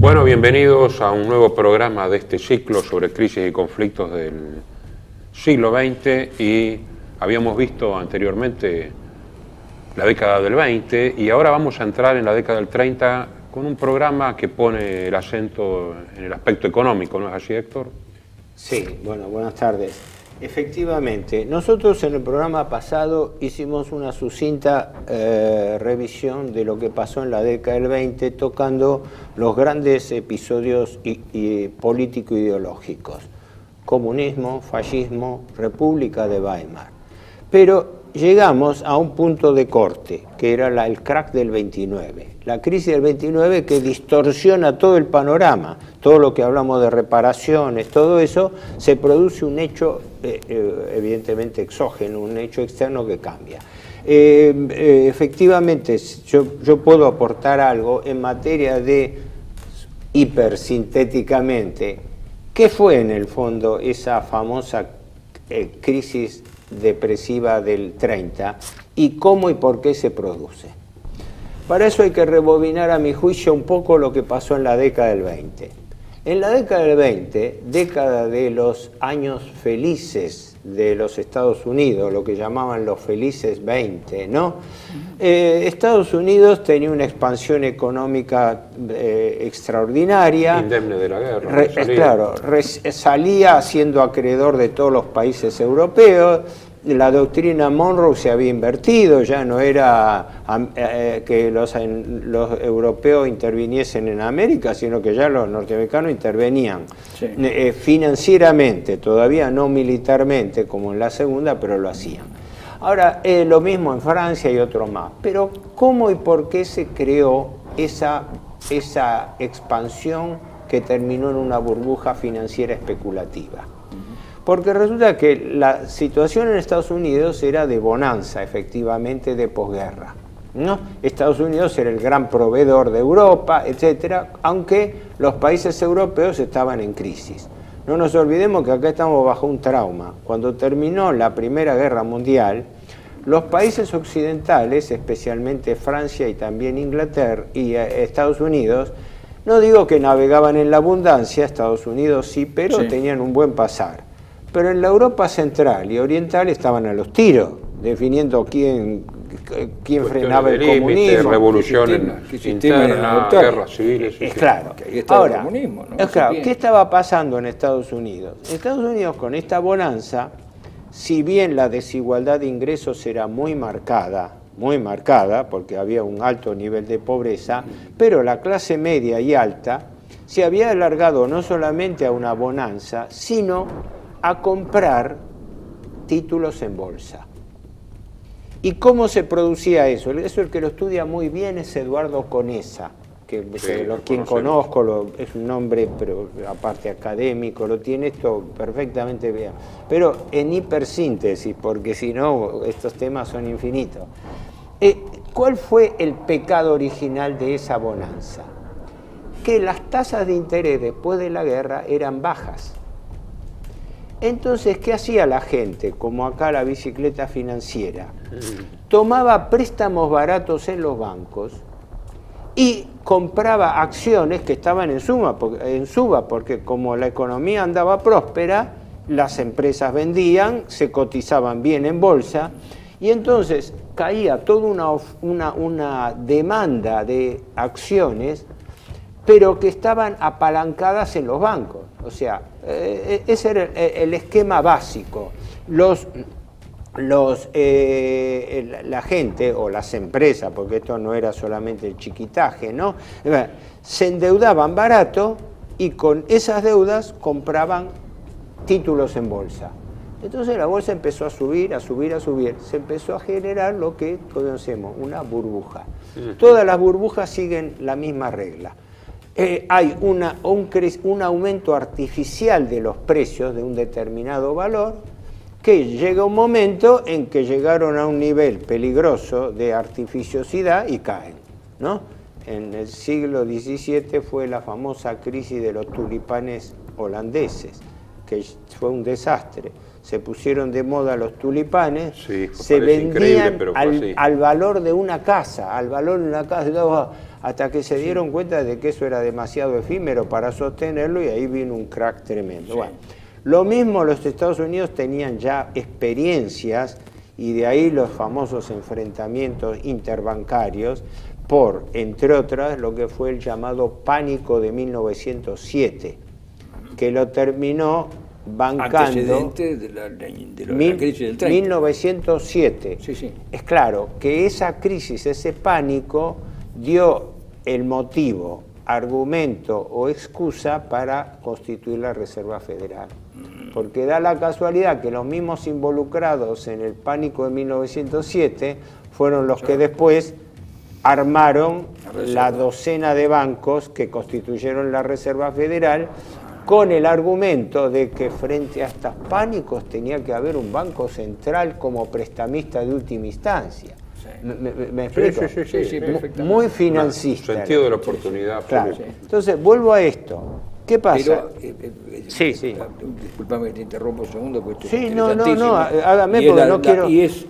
Bueno, bienvenidos a un nuevo programa de este ciclo sobre crisis y conflictos del siglo XX, y habíamos visto anteriormente la década del 20 y ahora vamos a entrar en la década del 30 con un programa que pone el acento en el aspecto económico, ¿no es así, Héctor? Sí, bueno, buenas tardes. Efectivamente, nosotros en el programa pasado hicimos una sucinta revisión de lo que pasó en la década del 20, tocando los grandes episodios político-ideológicos: comunismo, fascismo, República de Weimar. Pero llegamos a un punto de corte, que era el crack del 29, la crisis del 29, que distorsiona todo el panorama. Todo lo que hablamos de reparaciones, todo eso, se produce un hecho evidentemente exógeno, un hecho externo que cambia. Efectivamente, yo puedo aportar algo en materia de, hipersintéticamente, ¿qué fue en el fondo esa famosa crisis depresiva del 30 y cómo y por qué se produce? Para eso hay que rebobinar, a mi juicio, un poco lo que pasó en la década del 20. En la década del 20, década de los años felices de los Estados Unidos, lo que llamaban los felices 20, ¿no? Estados Unidos tenía una expansión económica extraordinaria. Indemne de la guerra. Salía siendo acreedor de todos los países europeos. La doctrina Monroe se había invertido, ya no era que los europeos interviniesen en América, sino que ya los norteamericanos intervenían financieramente, todavía no militarmente como en la segunda, pero lo hacían. Ahora, lo mismo en Francia y otros más. Pero ¿cómo y por qué se creó esa expansión que terminó en una burbuja financiera especulativa? Porque resulta que la situación en Estados Unidos era de bonanza, efectivamente, de posguerra, ¿no? Estados Unidos era el gran proveedor de Europa, etcétera, aunque los países europeos estaban en crisis. No nos olvidemos que acá estamos bajo un trauma. Cuando terminó la Primera Guerra Mundial, los países occidentales, especialmente Francia y también Inglaterra y Estados Unidos, no digo que navegaban en la abundancia, Estados Unidos sí, pero tenían un buen pasar. Pero en la Europa central y oriental estaban a los tiros, definiendo quién frenaba el comunismo. Revoluciones internas, guerras civiles. Claro. Ahora, ¿qué estaba pasando en Estados Unidos? En Estados Unidos, con esta bonanza, si bien la desigualdad de ingresos era muy marcada, porque había un alto nivel de pobreza, pero la clase media y alta se había alargado no solamente a una bonanza, sino a comprar títulos en bolsa. ¿Y cómo se producía eso? Eso el que lo estudia muy bien es Eduardo Conesa, quien conozco, es un nombre, pero aparte académico, lo tiene esto perfectamente bien. Pero en hipersíntesis, porque si no, estos temas son infinitos. ¿Cuál fue el pecado original de esa bonanza? Que las tasas de interés después de la guerra eran bajas. Entonces, ¿qué hacía la gente? Como acá la bicicleta financiera. Tomaba préstamos baratos en los bancos y compraba acciones que estaban en suba, porque como la economía andaba próspera, las empresas vendían, se cotizaban bien en bolsa, y entonces caía toda una demanda de acciones, pero que estaban apalancadas en los bancos. O sea, ese era el esquema básico. La gente o las empresas, porque esto no era solamente el chiquitaje, ¿no? Se endeudaban barato y con esas deudas compraban títulos en bolsa. Entonces la bolsa empezó a subir, a subir, a subir. Se empezó a generar lo que conocemos, una burbuja. Todas las burbujas siguen la misma regla. Hay un aumento artificial de los precios de un determinado valor, que llega un momento en que llegaron a un nivel peligroso de artificiosidad y caen, ¿no? En el siglo XVII fue la famosa crisis de los tulipanes holandeses, que fue un desastre. se pusieron de moda los tulipanes, sí, se vendían al valor de una casa, hasta que se dieron cuenta de que eso era demasiado efímero para sostenerlo y ahí vino un crack tremendo. Sí. Bueno, lo mismo los Estados Unidos tenían ya experiencias y de ahí los famosos enfrentamientos interbancarios por, entre otras, lo que fue el llamado pánico de 1907, que lo terminó bancando... Antecedente de la crisis del 30. 1907. Sí, sí. Es claro que esa crisis, ese pánico, dio el motivo, argumento o excusa para constituir la Reserva Federal. Porque da la casualidad que los mismos involucrados en el pánico de 1907 fueron los que después armaron la docena de bancos que constituyeron la Reserva Federal, con el argumento de que frente a estos pánicos tenía que haber un banco central como prestamista de última instancia. Sí. ¿Me explico? Sí, muy financista. Sentido de la oportunidad. Claro. Entonces, vuelvo a esto. ¿Qué pasa? Pero, sí. Disculpame que te interrumpo un segundo. Pues sí, no, hágame porque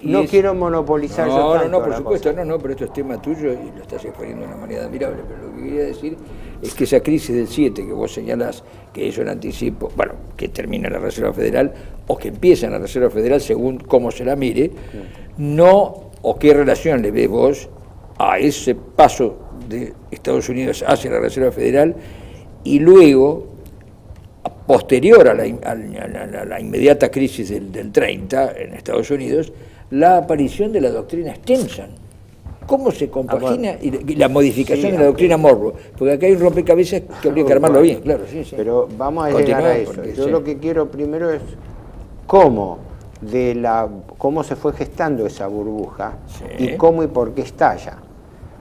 no quiero monopolizar yo tanto. No, por supuesto, pero esto es tema tuyo y lo estás exponiendo de una manera admirable. Pero lo que quería decir es que esa crisis del 7 que vos señalás, que es un anticipo, bueno, que termina la Reserva Federal o que empieza en la Reserva Federal según cómo se la mire, no, o qué relación le ves vos a ese paso de Estados Unidos hacia la Reserva Federal y luego, posterior a la inmediata crisis del 30 en Estados Unidos, la aparición de la doctrina Stimson. ¿Cómo se compagina y la modificación de la doctrina Monroe? Porque acá hay un rompecabezas que habría que armarlo bien, claro. Sí. Pero vamos a llegar a eso. Yo lo que quiero primero es cómo se fue gestando esa burbuja y cómo y por qué estalla.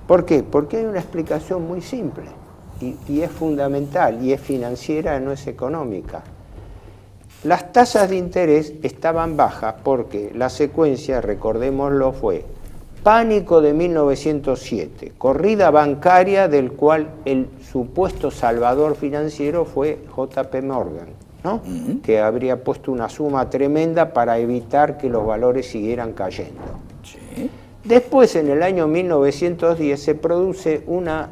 ¿Por qué? Porque hay una explicación muy simple. Y es fundamental, y es financiera, no es económica. Las tasas de interés estaban bajas porque la secuencia, recordémoslo, fue pánico de 1907, corrida bancaria del cual el supuesto salvador financiero fue J.P. Morgan, ¿no? Que habría puesto una suma tremenda para evitar que los valores siguieran cayendo. Sí. Después, en el año 1910, se produce una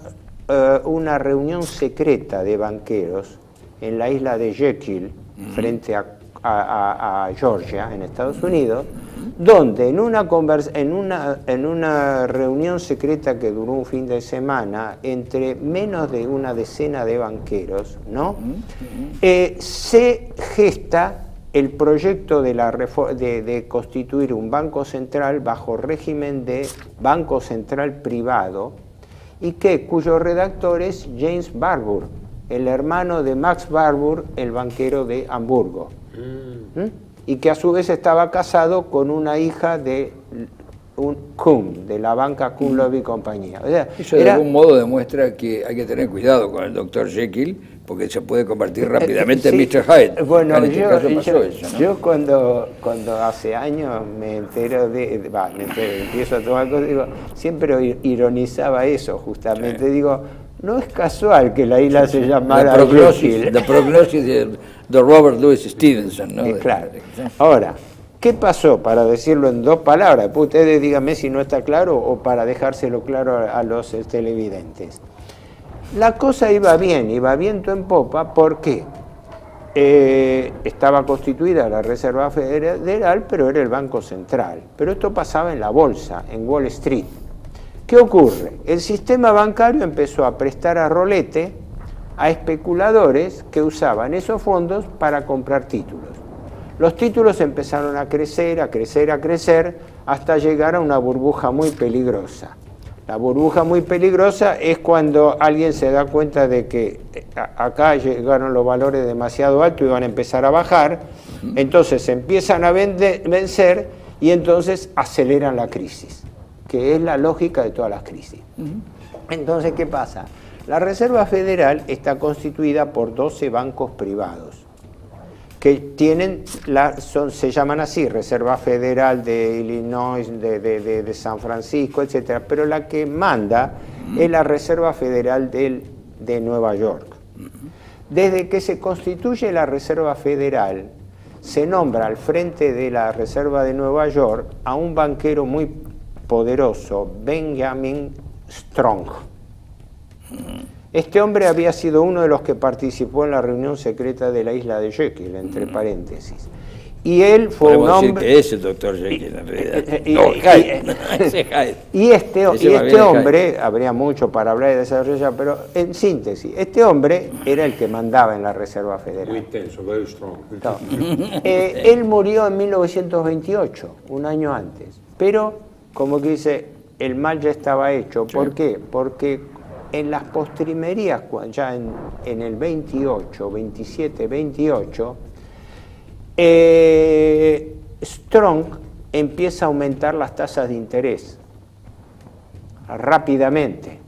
reunión secreta de banqueros en la isla de Jekyll, frente a Georgia, en Estados Unidos, donde en una reunión secreta que duró un fin de semana entre menos de una decena de banqueros, ¿no? Se gesta el proyecto de constituir un banco central bajo régimen de banco central privado, y cuyo redactor es James Barbour, el hermano de Max Barbour, el banquero de Hamburgo. Y que a su vez estaba casado con una hija de un Kuhn, de la banca Kuhn Lobby y compañía. O sea, eso de algún modo demuestra que hay que tener cuidado con el Dr. Jekyll, porque se puede convertir rápidamente en Mr. Hyde. Bueno, yo cuando hace años me entero empiezo a tomar cosas, digo, siempre ironizaba eso, justamente, digo, no es casual que la isla se llamara Jekyll. La prognosis de Robert Louis Stevenson, ¿no? Claro. Ahora, ¿qué pasó? Para decirlo en dos palabras, pues ustedes díganme si no está claro o para dejárselo claro a los televidentes. La cosa iba bien viento en popa, porque estaba constituida la Reserva Federal, pero era el Banco Central. Pero esto pasaba en la bolsa, en Wall Street. ¿Qué ocurre? El sistema bancario empezó a prestar a rolete a especuladores que usaban esos fondos para comprar títulos. Los títulos empezaron a crecer, hasta llegar a una burbuja muy peligrosa. La burbuja muy peligrosa es cuando alguien se da cuenta de que acá llegaron los valores demasiado altos y van a empezar a bajar, entonces se empiezan a vencer y entonces aceleran la crisis, que es la lógica de todas las crisis. Entonces, ¿qué pasa? La Reserva Federal está constituida por 12 bancos privados, que tienen se llaman así, Reserva Federal de Illinois, de San Francisco, etc. Pero la que manda es la Reserva Federal de Nueva York. Desde que se constituye la Reserva Federal, se nombra al frente de la Reserva de Nueva York a un banquero muy poderoso, Benjamin Strong. Este hombre había sido uno de los que participó en la reunión secreta de la isla de Jekyll, entre paréntesis. Y él fue un hombre... decir que es el doctor Jekyll en realidad. Y este hombre, habría mucho para hablar y desarrollar, pero en síntesis, este hombre era el que mandaba en la Reserva Federal. Muy intenso, very strong. No. Él murió en 1928, un año antes, pero como que dice, el mal ya estaba hecho. ¿Por qué? Porque en las postrimerías, ya en el 28, 27, 28, Strong empieza a aumentar las tasas de interés rápidamente.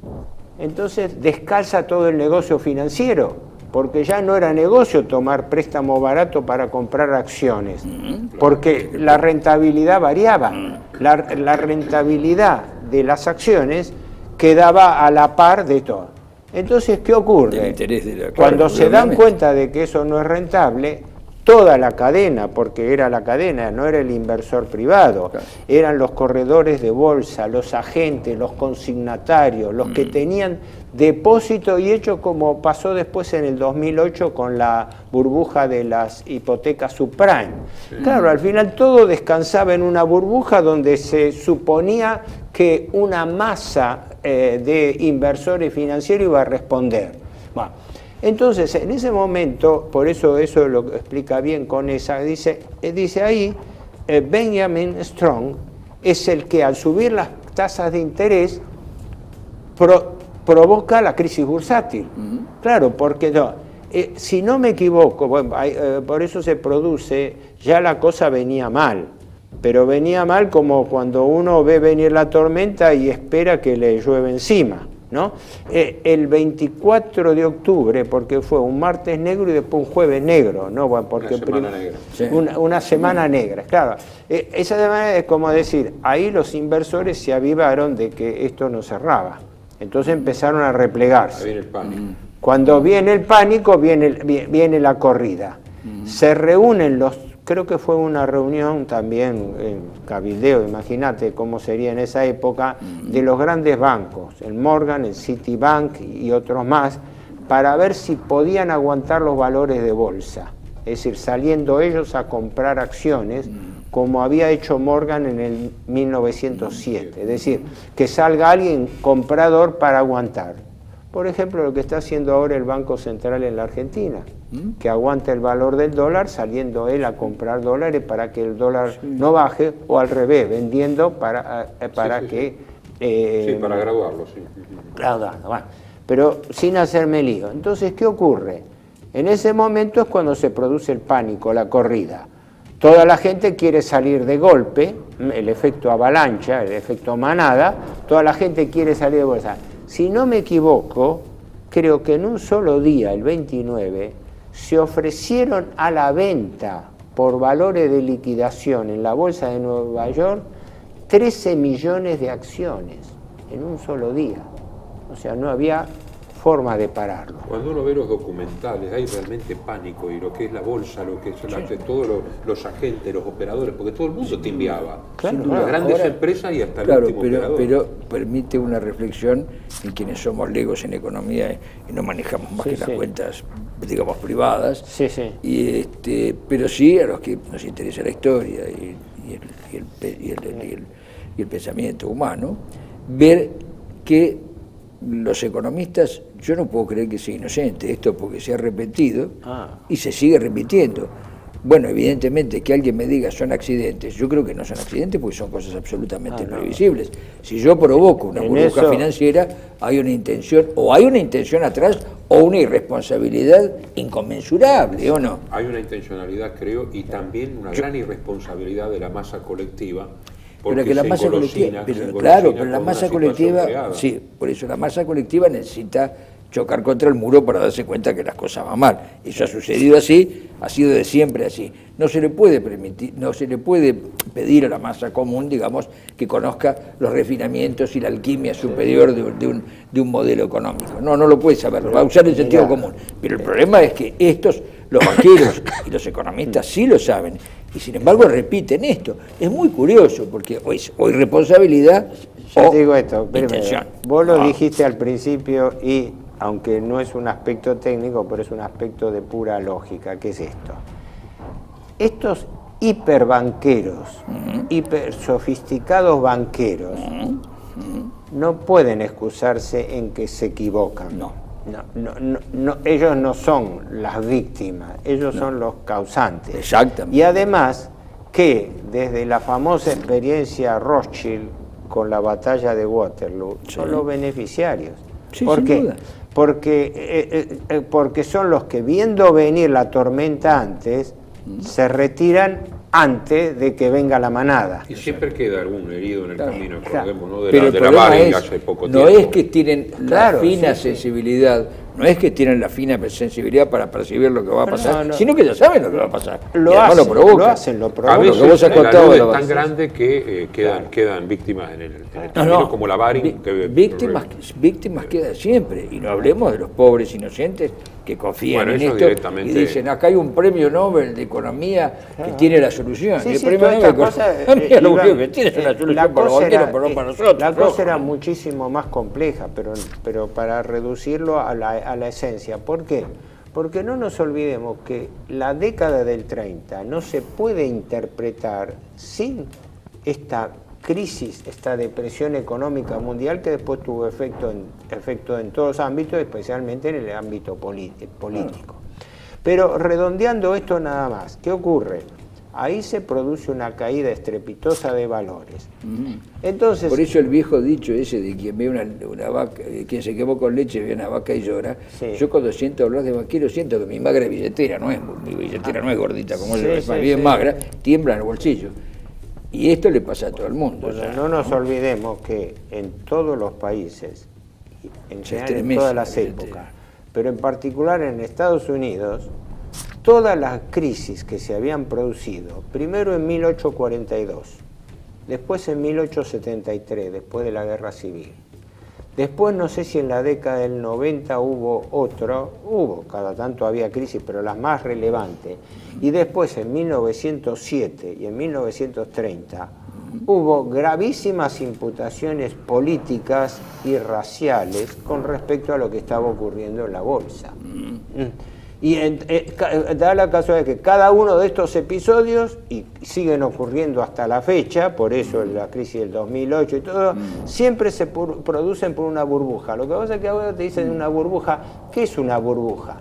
Entonces descalza todo el negocio financiero, porque ya no era negocio tomar préstamo barato para comprar acciones, porque la rentabilidad variaba. La rentabilidad de las acciones quedaba a la par de todo. Entonces, ¿qué ocurre? Cuando se dan cuenta de que eso no es rentable, toda la cadena, porque era la cadena, no era el inversor privado, eran los corredores de bolsa, los agentes, los consignatarios, los que tenían depósito, y hecho como pasó después en el 2008 con la burbuja de las hipotecas subprime. Claro, al final todo descansaba en una burbuja donde se suponía que una masa de inversores financieros iba a responder. Bueno, entonces, en ese momento, por eso lo explica bien con esa, dice ahí, Benjamin Strong es el que al subir las tasas de interés provoca la crisis bursátil. Claro, porque si no me equivoco, bueno, por eso se produce, ya la cosa venía mal, pero venía mal como cuando uno ve venir la tormenta y espera que le llueve encima, ¿no? El 24 de octubre, porque fue un martes negro y después un jueves negro, ¿no? Bueno, porque una semana negra. Una semana negra, claro. Esa semana es como decir, ahí los inversores se avivaron de que esto no cerraba. Entonces empezaron a replegarse. Ahí viene el pánico. Cuando viene el pánico, viene la corrida. Se reúnen creo que fue una reunión también en cabildeo, imagínate cómo sería en esa época, de los grandes bancos, el Morgan, el Citibank y otros más, para ver si podían aguantar los valores de bolsa. Es decir, saliendo ellos a comprar acciones, como había hecho Morgan en el 1907. Es decir, que salga alguien comprador para aguantar. Por ejemplo, lo que está haciendo ahora el Banco Central en la Argentina, que aguanta el valor del dólar saliendo él a comprar dólares para que el dólar no baje, o al revés, vendiendo para que... para graduarlo, sí. Graduarlo, bueno, pero sin hacerme lío. Entonces, ¿qué ocurre? En ese momento es cuando se produce el pánico, la corrida. Toda la gente quiere salir de golpe, el efecto avalancha, el efecto manada, toda la gente quiere salir de bolsa. Si no me equivoco, creo que en un solo día, el 29, se ofrecieron a la venta por valores de liquidación en la Bolsa de Nueva York 13 millones de acciones en un solo día. O sea, no había forma de pararlo. Cuando uno ve los documentales hay realmente pánico, y lo que es la bolsa, lo que son todos los agentes, los operadores, porque todo el mundo timbiaba. Claro, las grandes empresas y hasta el último operador. Pero permite una reflexión en quienes somos legos en economía y no manejamos más que las cuentas, digamos, privadas. Pero sí a los que nos interesa la historia y el pensamiento humano, ver que los economistas, yo no puedo creer que sea inocente esto, porque se ha repetido y se sigue repitiendo. Bueno, evidentemente que alguien me diga son accidentes, yo creo que no son accidentes porque son cosas absolutamente previsibles. Si yo provoco una burbuja financiera, hay una intención, o hay una intención atrás, o una irresponsabilidad inconmensurable, ¿o no? Hay una intencionalidad, creo, y también una gran irresponsabilidad de la masa colectiva. Pero que la masa colectiva, pero la masa colectiva, sí, por eso la masa colectiva necesita chocar contra el muro para darse cuenta que las cosas van mal. Eso ha sucedido así, ha sido de siempre así. No se le puede permitir, no se le puede pedir a la masa común, digamos, que conozca los refinamientos y la alquimia superior de un modelo económico. No lo puede saber, va a usar el sentido común. Pero el problema es que estos los banqueros y los economistas sí lo saben. Y sin embargo repiten esto. Es muy curioso porque hoy responsabilidad Yo te digo esto, intención. Vos lo dijiste al principio y aunque no es un aspecto técnico, pero es un aspecto de pura lógica. ¿Qué es esto? Estos hiperbanqueros, hiper sofisticados banqueros, no pueden excusarse en que se equivocan. No. Ellos no son las víctimas, ellos son los causantes. Exactamente. Y además que desde la famosa experiencia Rothschild con la batalla de Waterloo, son los beneficiarios. Sí, ¿Por qué? duda. Porque son los que, viendo venir la tormenta antes, se retiran antes de que venga la manada. Y siempre queda algún herido en el camino, acordemos, ¿no? Pero de la Baring hace poco tiempo. No es que tienen la fina sensibilidad, no es que tienen la fina sensibilidad para percibir lo que va a pasar, sino que ya saben lo que va a pasar. Lo hacen, lo provocan. A veces vos has contado la luz es tan grande que quedan víctimas en el camino, como la Baring. Víctimas quedan siempre, y no hablemos de los pobres inocentes que confían en esto y dicen, acá hay un premio Nobel de Economía que tiene la solución. Sí, el sí, premio Nobel que tiene la solución para los banqueros, pero no para nosotros. La cosa era muchísimo más compleja, pero para reducirlo a la esencia. ¿Por qué? Porque no nos olvidemos que la década del 30 no se puede interpretar sin esta crisis, esta depresión económica mundial que después tuvo efecto en todos los ámbitos, especialmente en el ámbito político. Pero redondeando esto nada más, ¿qué ocurre? Ahí se produce una caída estrepitosa de valores. Entonces, por eso el viejo dicho ese de quien ve una vaca, quien se quemó con leche ve una vaca y llora. Sí. Yo cuando siento hablar de banquero siento que mi magra billetera no es gordita como yo, es más bien magra, tiembla en el bolsillo. Y esto le pasa a todo el mundo. Bueno, no nos olvidemos que en todos los países, en general en todas las épocas, pero en particular en Estados Unidos, todas las crisis que se habían producido, primero en 1842, después en 1873, después de la Guerra Civil, después no sé si en la década del 90 cada tanto había crisis, pero las más relevantes, y después en 1907 y en 1930 hubo gravísimas imputaciones políticas y raciales con respecto a lo que estaba ocurriendo en la bolsa. Y da la casualidad que cada uno de estos episodios, y siguen ocurriendo hasta la fecha, por eso la crisis del 2008 y todo, siempre se producen por una burbuja. Lo que pasa es que ahora te dicen una burbuja. ¿Qué es una burbuja?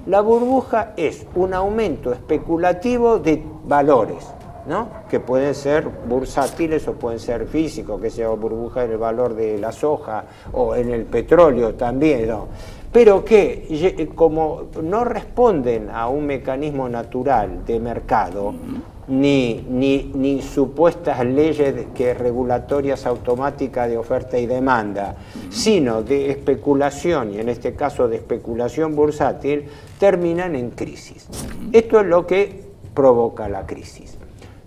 La burbuja es un aumento especulativo de valores, ¿no? Que pueden ser bursátiles o pueden ser físicos, que sea burbuja en el valor de la soja o en el petróleo también, ¿no? Pero que como no responden a un mecanismo natural de mercado, ni supuestas leyes regulatorias automáticas de oferta y demanda, sino de especulación, y en este caso de especulación bursátil, terminan en crisis. Esto es lo que provoca la crisis.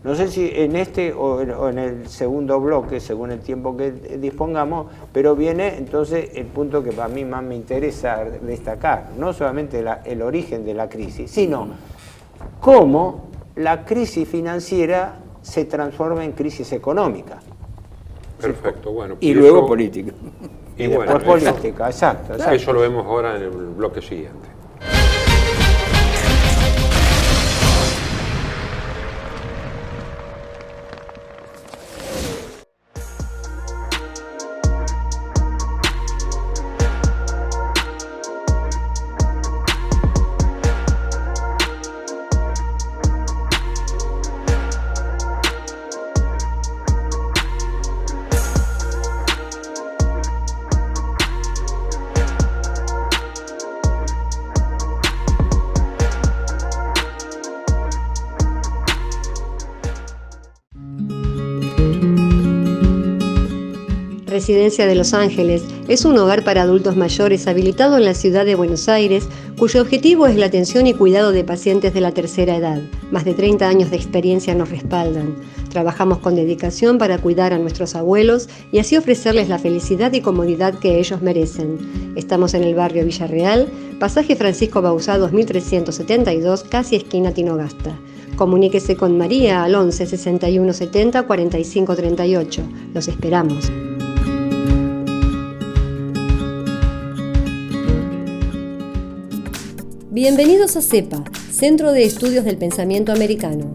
No sé si en este o en el segundo bloque, según el tiempo que dispongamos, pero viene entonces el punto que para mí más me interesa destacar, no solamente el origen de la crisis, sino cómo la crisis financiera se transforma en crisis económica. Perfecto, bueno. Y luego política. Y después política, exacto. Eso lo vemos ahora en el bloque siguiente. Residencia de Los Ángeles es un hogar para adultos mayores habilitado en la ciudad de Buenos Aires, cuyo objetivo es la atención y cuidado de pacientes de la tercera edad. Más de 30 años de experiencia nos respaldan. Trabajamos con dedicación para cuidar a nuestros abuelos y así ofrecerles la felicidad y comodidad que ellos merecen. Estamos en el barrio Villarreal, pasaje Francisco Bauzá 2372, casi esquina Tinogasta. Comuníquese con María al 11 61 70 45 38. Los esperamos. Bienvenidos a CEPA, Centro de Estudios del Pensamiento Americano.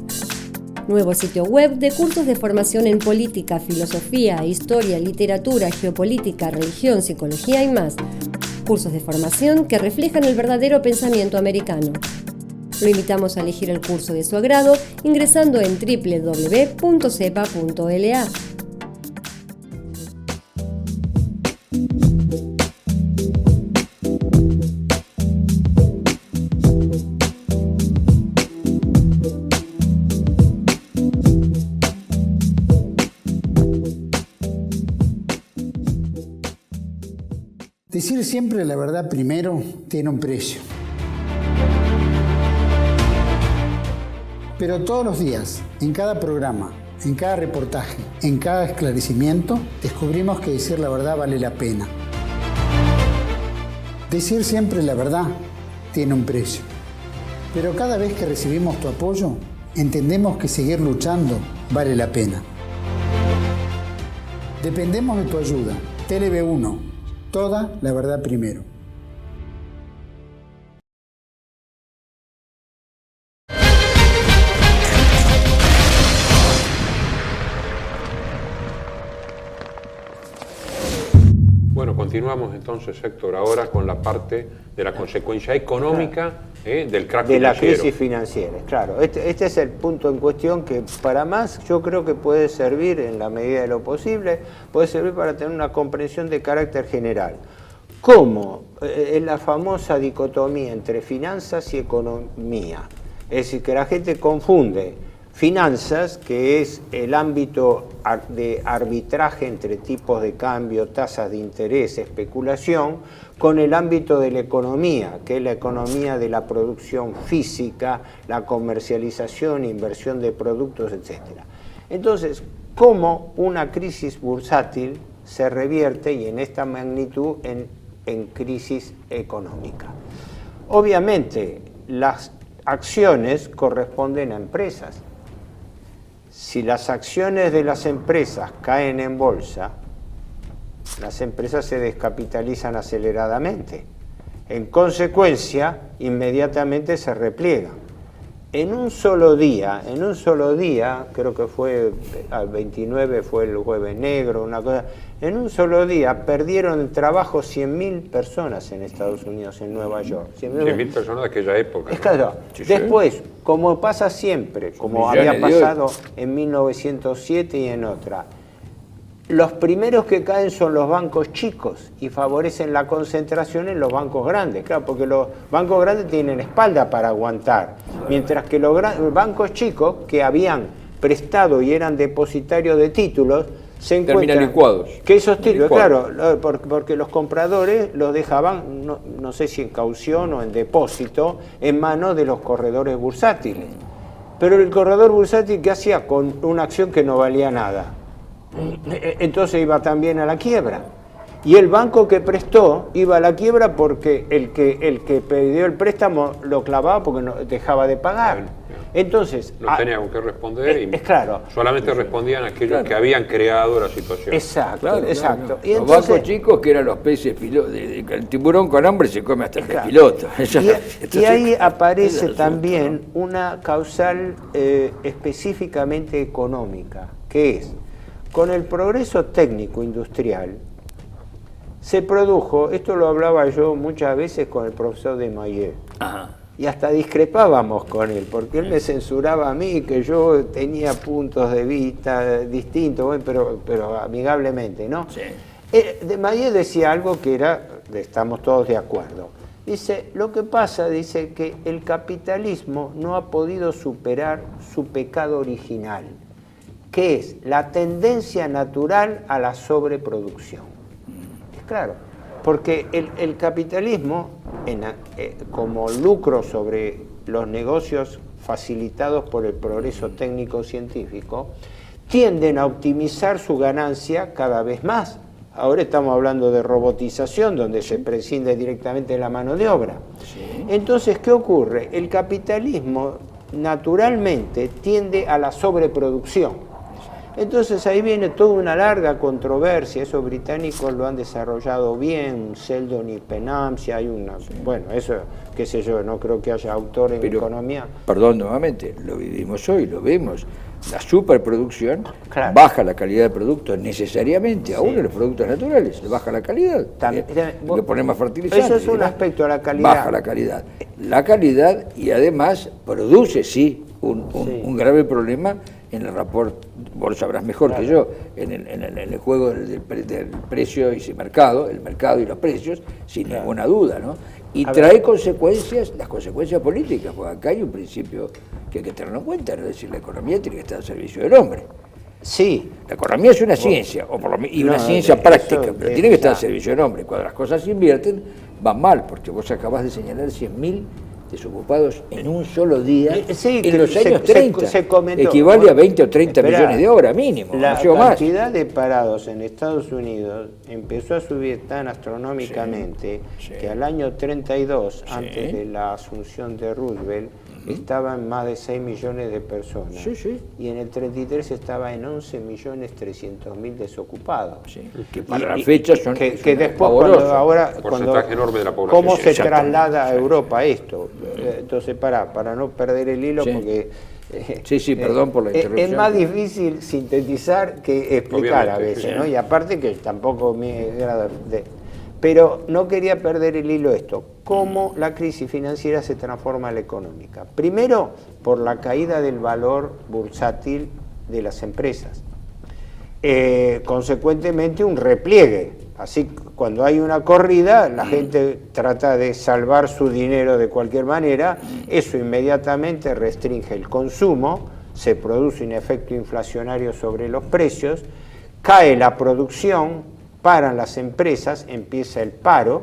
Nuevo sitio web de cursos de formación en política, filosofía, historia, literatura, geopolítica, religión, psicología y más. Cursos de formación que reflejan el verdadero pensamiento americano. Lo invitamos a elegir el curso de su agrado ingresando en www.cepa.la. Decir siempre la verdad primero tiene un precio. Pero todos los días, en cada programa, en cada reportaje, en cada esclarecimiento, descubrimos que decir la verdad vale la pena. Decir siempre la verdad tiene un precio. Pero cada vez que recibimos tu apoyo, entendemos que seguir luchando vale la pena. Dependemos de tu ayuda. TLB1, toda la verdad primero. Bueno, continuamos entonces, Héctor, ahora con la parte de la consecuencia económica del crack de la financiero. crisis financiera. Claro, este es el punto en cuestión que para más yo creo que puede servir en la medida de lo posible, puede servir para tener una comprensión de carácter general. ¿Cómo? Es la famosa dicotomía entre finanzas y economía. Es decir, que la gente confunde finanzas, que es el ámbito de arbitraje entre tipos de cambio, tasas de interés, especulación, con el ámbito de la economía, que es la economía de la producción física, la comercialización, inversión de productos, etc. Entonces, ¿cómo una crisis bursátil se revierte, y en esta magnitud, en crisis económica? Obviamente, las acciones corresponden a empresas. Si las acciones de las empresas caen en bolsa, las empresas se descapitalizan aceleradamente. En consecuencia, inmediatamente se repliegan. En un solo día, creo que fue al 29, fue el jueves negro, una cosa, en un solo día perdieron el trabajo 100.000 personas en Estados Unidos, en Nueva York. 100.000 personas de aquella época. Claro. Sí, después, como pasa siempre, como había pasado en 1907 y en otra, los primeros que caen son los bancos chicos y favorecen la concentración en los bancos grandes, claro, porque los bancos grandes tienen espalda para aguantar, mientras que los bancos chicos que habían prestado y eran depositarios de títulos, se encuentran licuados. Que esos títulos, claro, porque los compradores los dejaban, no sé si en caución o en depósito, en manos de los corredores bursátiles. Pero el corredor bursátil, ¿qué hacía con una acción que no valía nada? Entonces iba también a la quiebra. Y el banco que prestó iba a la quiebra porque el que pidió el préstamo lo clavaba porque no dejaba de pagar. Entonces no tenían que responder y claro, solamente respondían aquellos que habían creado la situación. Exacto, exacto. Y los bancos chicos, que eran los peces pilotos, el tiburón con hambre se come hasta el pez piloto. Y ahí aparece también una causal específicamente económica, que es, con el progreso técnico industrial, se produjo, esto lo hablaba yo muchas veces con el profesor Desmayeux, y hasta discrepábamos con él, porque él me censuraba a mí, que yo tenía puntos de vista distintos, pero amigablemente, ¿no? Sí. Desmayeux decía algo que estamos todos de acuerdo. Dice, lo que pasa, dice, que el capitalismo no ha podido superar su pecado original, que es la tendencia natural a la sobreproducción. Es claro, porque el capitalismo, como lucro sobre los negocios facilitados por el progreso técnico-científico, tienden a optimizar su ganancia cada vez más. Ahora estamos hablando de robotización, donde se prescinde directamente de la mano de obra. Sí. Entonces, ¿qué ocurre? El capitalismo naturalmente tiende a la sobreproducción. Entonces ahí viene toda una larga controversia, esos británicos lo han desarrollado bien, Seldon y Penham, hay una, bueno, eso, qué sé yo, no creo que haya autor en economía. Perdón, nuevamente, lo vivimos hoy, lo vemos, la superproducción baja la calidad del producto necesariamente, aún en los productos naturales, baja la calidad, que poner más fertilizantes. Eso es un aspecto de la calidad. Baja la calidad y además produce, un grave problema en el rapport, vos lo sabrás mejor que yo, en el juego del precio y el mercado y los precios, sin ninguna duda, ¿no? Y trae consecuencias, las consecuencias políticas, porque acá hay un principio que hay que tenerlo en cuenta, ¿no? Es decir, la economía tiene que estar al servicio del hombre. Sí. La economía es una ciencia, y una ciencia práctica, pero tiene que estar al servicio del hombre. Cuando las cosas se invierten, van mal, porque vos acabás de señalar 100.000 desocupados en un solo día en los años 30. Se comentó, equivale a 20 o 30 millones de horas mínimo. La cantidad de parados en Estados Unidos empezó a subir tan astronómicamente que al año 32, antes de la asunción de Roosevelt, estaban más de 6 millones de personas. Y en el 33 estaba en 11.300.000 desocupados. Que para la fecha son que después porcentaje enorme de la población. ¿Cómo se traslada a Europa esto? Entonces, para no perder el hilo, porque perdón por la interrupción. Es más difícil sintetizar que explicar a veces, ¿no? Y aparte que tampoco me agrada pero no quería perder el hilo esto. ¿Cómo la crisis financiera se transforma en la económica? Primero, por la caída del valor bursátil de las empresas. Consecuentemente, un repliegue. Así, cuando hay una corrida, la gente trata de salvar su dinero de cualquier manera. Eso inmediatamente restringe el consumo, se produce un efecto inflacionario sobre los precios, cae la producción, paran las empresas, empieza el paro,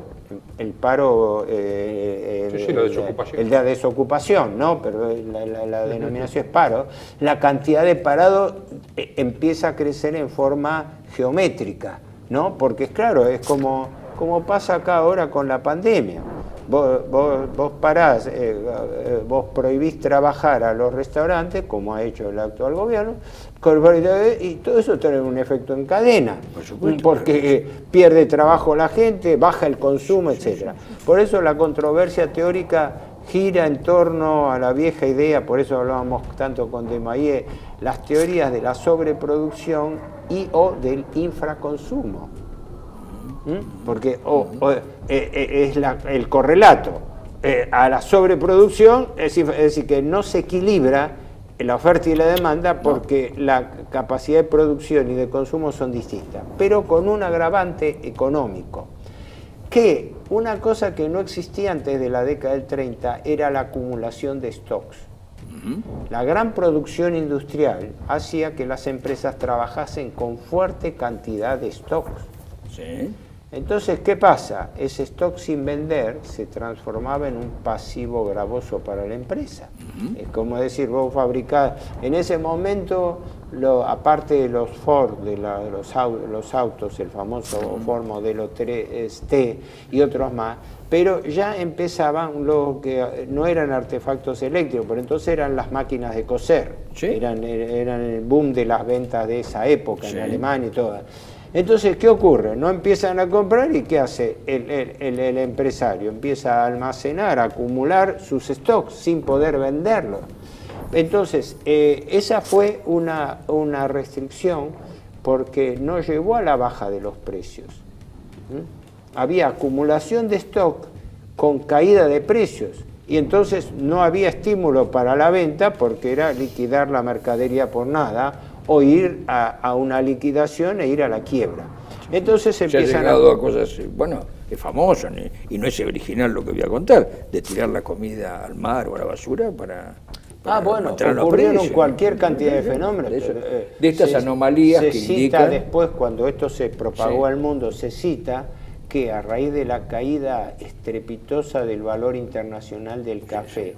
la desocupación, ¿no? Pero la denominación es paro. La cantidad de parados empieza a crecer en forma geométrica, ¿no? Porque es claro, es como pasa acá ahora con la pandemia. Vos parás, vos prohibís trabajar a los restaurantes, como ha hecho el actual gobierno, y todo eso tiene un efecto en cadena, porque pierde trabajo la gente, baja el consumo, etc. Por eso la controversia teórica gira en torno a la vieja idea, por eso hablábamos tanto con Desmaillé, las teorías de la sobreproducción o del infraconsumo. Porque es el correlato a la sobreproducción, es decir, que no se equilibra la oferta y la demanda porque la capacidad de producción y de consumo son distintas, pero con un agravante económico, que una cosa que no existía antes de la década del 30 era la acumulación de stocks. La gran producción industrial hacía que las empresas trabajasen con fuerte cantidad de stocks. Entonces, ¿qué pasa? Ese stock sin vender se transformaba en un pasivo gravoso para la empresa. Es como decir, vos fabricás, en ese momento, aparte de los Ford, de los autos, el famoso Ford modelo 3T y otros más, pero ya empezaban lo que no eran artefactos eléctricos, pero entonces eran las máquinas de coser, eran el boom de las ventas de esa época en Alemania y todo. Entonces, ¿qué ocurre? No empiezan a comprar y ¿qué hace el empresario? Empieza a almacenar, a acumular sus stocks sin poder venderlos. Entonces, esa fue una restricción porque no llevó a la baja de los precios. Había acumulación de stock con caída de precios y entonces no había estímulo para la venta porque era liquidar la mercadería por nada o ir a una liquidación e ir a la quiebra. Entonces empiezan a cosas, bueno, es famoso y no es original lo que voy a contar, de tirar la comida al mar o a la basura para bueno, ocurrieron cualquier cantidad de fenómenos. De estas anomalías que cita indican... después, cuando esto se propagó al mundo, se cita que a raíz de la caída estrepitosa del valor internacional del café,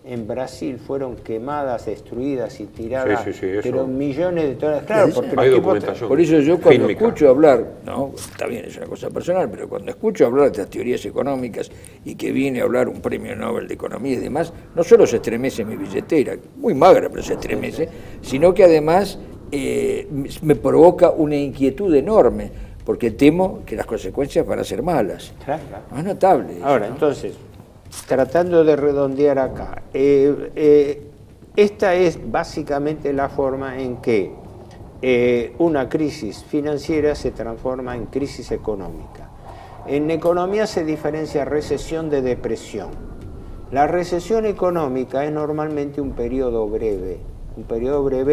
en Brasil fueron quemadas, destruidas y tiradas, pero millones de toneladas. Claro, porque hay documentación. Por eso yo cuando escucho hablar, no, está bien, es una cosa personal, pero cuando escucho hablar de estas teorías económicas y que viene a hablar un premio Nobel de Economía y demás, no solo se estremece mi billetera, muy magra, pero se estremece, sino que además me provoca una inquietud enorme, porque temo que las consecuencias van a ser malas. Claro. Más notable. Ahora, ¿no? Entonces, tratando de redondear acá, esta es básicamente la forma en que una crisis financiera se transforma en crisis económica. En economía se diferencia recesión de depresión. La recesión económica es normalmente un periodo breve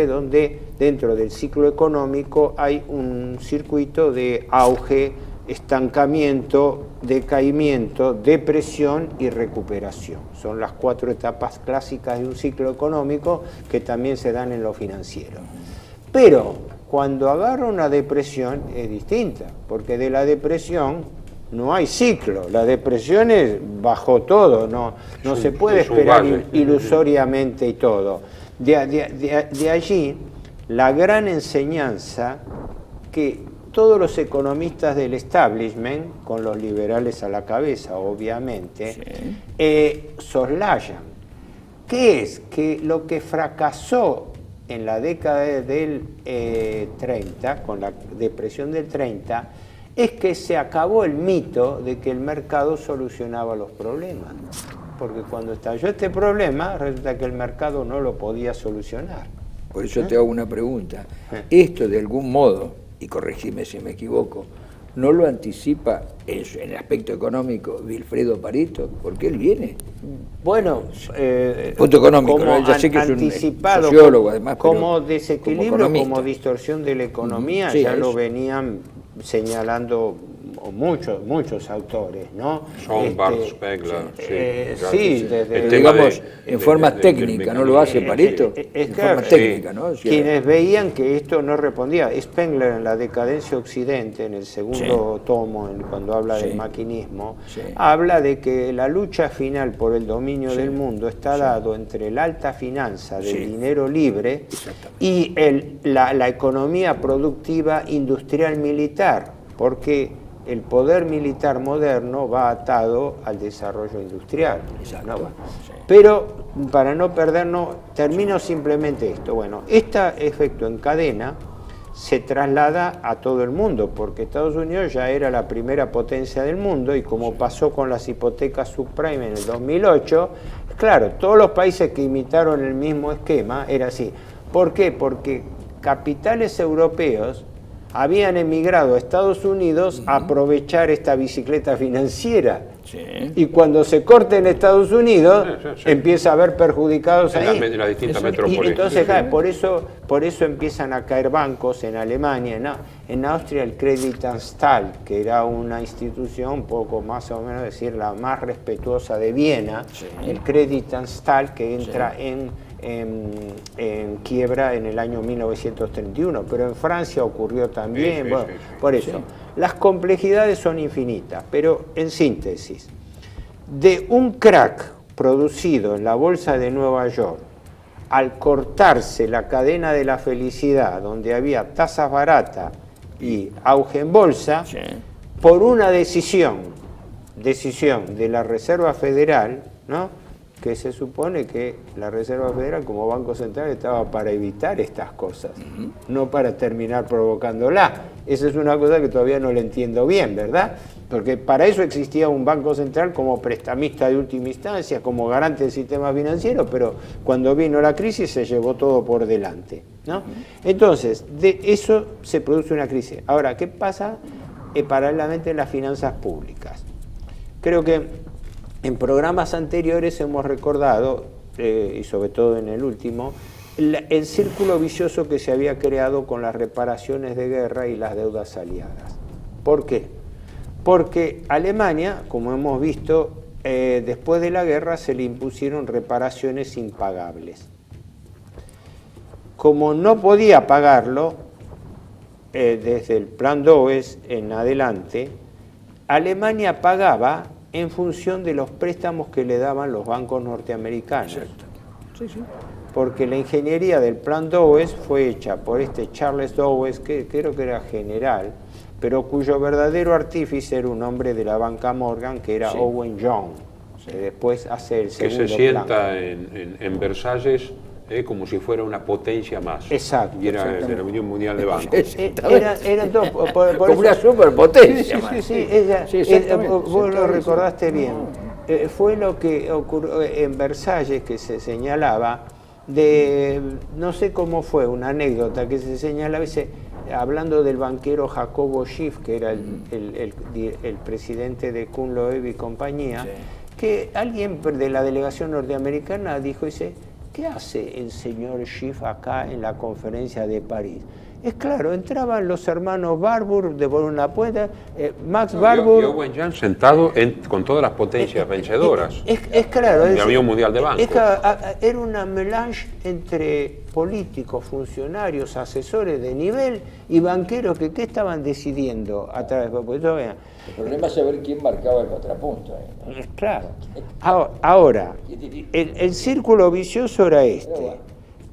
donde dentro del ciclo económico hay un circuito de auge, estancamiento, decaimiento, depresión y recuperación. Son las 4 etapas clásicas de un ciclo económico que también se dan en lo financiero. Pero cuando agarra una depresión es distinta, porque de la depresión no hay ciclo, la depresión es bajo todo, no se puede esperar ilusoriamente y todo. De allí la gran enseñanza que todos los economistas del establishment, con los liberales a la cabeza, obviamente, soslayan. ¿Qué es? Que lo que fracasó en la década del 30, con la depresión del 30, es que se acabó el mito de que el mercado solucionaba los problemas. Porque cuando estalló este problema, resulta que el mercado no lo podía solucionar. Por eso te hago una pregunta. Esto, de algún modo, y corregime si me equivoco, ¿no lo anticipa en el aspecto económico Vilfredo Pareto? Porque él viene. Bueno, punto económico, como ya sé que es un anticipado, sociólogo, además, como desequilibrio, como distorsión de la economía, ya eso lo venían señalando muchos autores, ¿no? Bart Spengler, digamos, en forma técnica, ¿no lo hace Pareto? En forma técnica, ¿no? Quienes veían que esto no respondía. Spengler, en La decadencia occidente, en el segundo tomo, cuando habla del maquinismo, habla de que la lucha final por el dominio del mundo está dado entre la alta finanza del dinero libre y la economía productiva industrial militar, porque el poder militar moderno va atado al desarrollo industrial. ¿No? Pero, para no perdernos, termino simplemente esto. Bueno, este efecto en cadena se traslada a todo el mundo, porque Estados Unidos ya era la primera potencia del mundo, y como pasó con las hipotecas subprime en el 2008, claro, todos los países que imitaron el mismo esquema era así. ¿Por qué? Porque capitales europeos habían emigrado a Estados Unidos a aprovechar esta bicicleta financiera. Y cuando se corta en Estados Unidos, empieza a haber perjudicados ahí. En las distintas metrópolis. Y entonces, por eso empiezan a caer bancos en Alemania. En Austria, el Creditanstalt, que era una institución un poco más o menos, decir, la más respetuosa de Viena, el Creditanstalt, que entra en quiebra en el año 1931, pero en Francia ocurrió también. Por eso, las complejidades son infinitas, pero en síntesis, de un crack producido en la bolsa de Nueva York, al cortarse la cadena de la felicidad, donde había tasas baratas y auge en bolsa, por una decisión de la Reserva Federal, ¿no?, que se supone que la Reserva Federal como Banco Central estaba para evitar estas cosas, no para terminar provocándola. Esa es una cosa que todavía no la entiendo bien, ¿verdad? Porque para eso existía un Banco Central como prestamista de última instancia, como garante del sistema financiero, pero cuando vino la crisis se llevó todo por delante, ¿no? Entonces, de eso se produce una crisis. Ahora, ¿qué pasa paralelamente en las finanzas públicas? Creo que en programas anteriores hemos recordado, y sobre todo en el último, el círculo vicioso que se había creado con las reparaciones de guerra y las deudas aliadas. ¿Por qué? Porque Alemania, como hemos visto, después de la guerra se le impusieron reparaciones impagables. como no podía pagarlo, desde el plan Dawes en adelante, Alemania pagaba en función de los préstamos que le daban los bancos norteamericanos. Exacto. Sí, sí. Porque la ingeniería del plan Dawes fue hecha por Charles Dawes, que creo que era general, pero cuyo verdadero artífice era un hombre de la banca Morgan, que era Owen Young, que después hace el segundo que se sienta plan. en Versalles como si fuera una potencia más. Exacto. Y era de la Unión Mundial de Bancos. Eran dos, como una superpotencia. Vos lo recordaste bien. Fue lo que ocurrió en Versalles, que se señalaba, no sé cómo fue, una anécdota que se señalaba, hablando del banquero Jacobo Schiff, que era el presidente de Kuhn Loeb y compañía, que alguien de la delegación norteamericana dijo, ¿qué hace el señor Schiff acá en la conferencia de París? Es claro, entraban los hermanos Barbour de por una puerta, Max Barbour... Y Owen Young sentado con todas las potencias vencedoras. Es claro. Y había un mundial de bancos. Era una melange entre políticos, funcionarios, asesores de nivel y banqueros que ¿qué estaban decidiendo a través de... El problema es saber quién marcaba el contrapunto. Claro. Ahora, el círculo vicioso era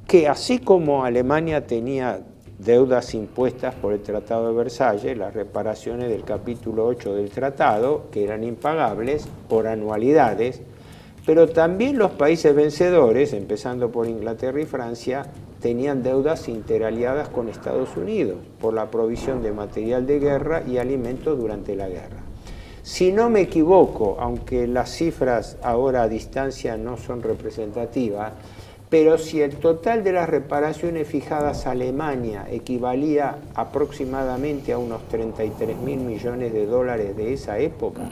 que así como Alemania tenía deudas impuestas por el Tratado de Versalles, las reparaciones del capítulo 8 del tratado, que eran impagables por anualidades, pero también los países vencedores, empezando por Inglaterra y Francia, tenían deudas interaliadas con Estados Unidos por la provisión de material de guerra y alimentos durante la guerra. Si no me equivoco, aunque las cifras ahora a distancia no son representativas, pero si el total de las reparaciones fijadas a Alemania equivalía aproximadamente a unos 33.000 millones de dólares de esa época,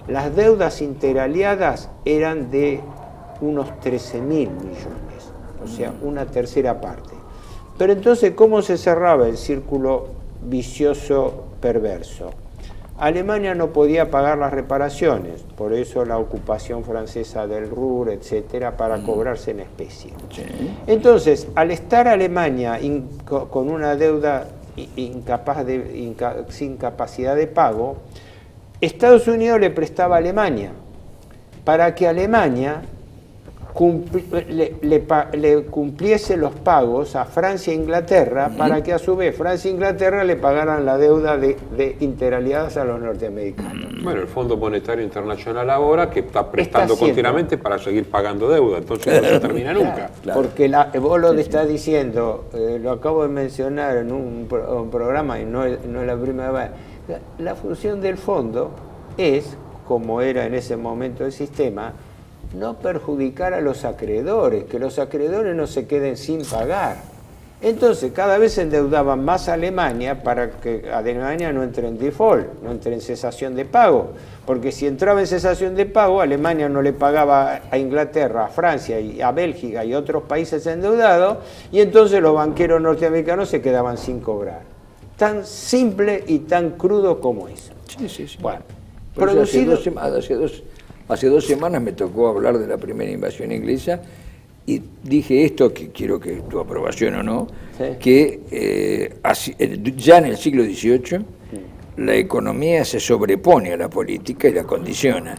las deudas interaliadas eran de unos 13.000 millones, o sea, una tercera parte. Pero entonces, ¿cómo se cerraba el círculo vicioso perverso? Alemania no podía pagar las reparaciones, por eso la ocupación francesa del Ruhr, etcétera, para cobrarse en especie. Entonces, al estar Alemania con una deuda sin capacidad de pago, Estados Unidos le prestaba a Alemania para que Alemania le cumpliese los pagos a Francia e Inglaterra para que a su vez Francia e Inglaterra le pagaran la deuda de interaliadas a los norteamericanos. Bueno, el Fondo Monetario Internacional ahora que está prestando continuamente para seguir pagando deuda, entonces no se termina nunca. Claro. Porque vos lo estás diciendo, lo acabo de mencionar en un programa y no es la primera vez, la función del fondo es, como era en ese momento el sistema, no perjudicar a los acreedores, que los acreedores no se queden sin pagar. Entonces, cada vez se endeudaban más a Alemania para que Alemania no entre en default, no entre en cesación de pago. Porque si entraba en cesación de pago, Alemania no le pagaba a Inglaterra, a Francia y a Bélgica y otros países endeudados, y entonces los banqueros norteamericanos se quedaban sin cobrar. Tan simple y tan crudo como eso. Sí. Bueno, producido... Hace 2 semanas me tocó hablar de la primera invasión inglesa y dije esto, que quiero que tu aprobación o no, que ya en el siglo XVIII la economía se sobrepone a la política y la condiciona,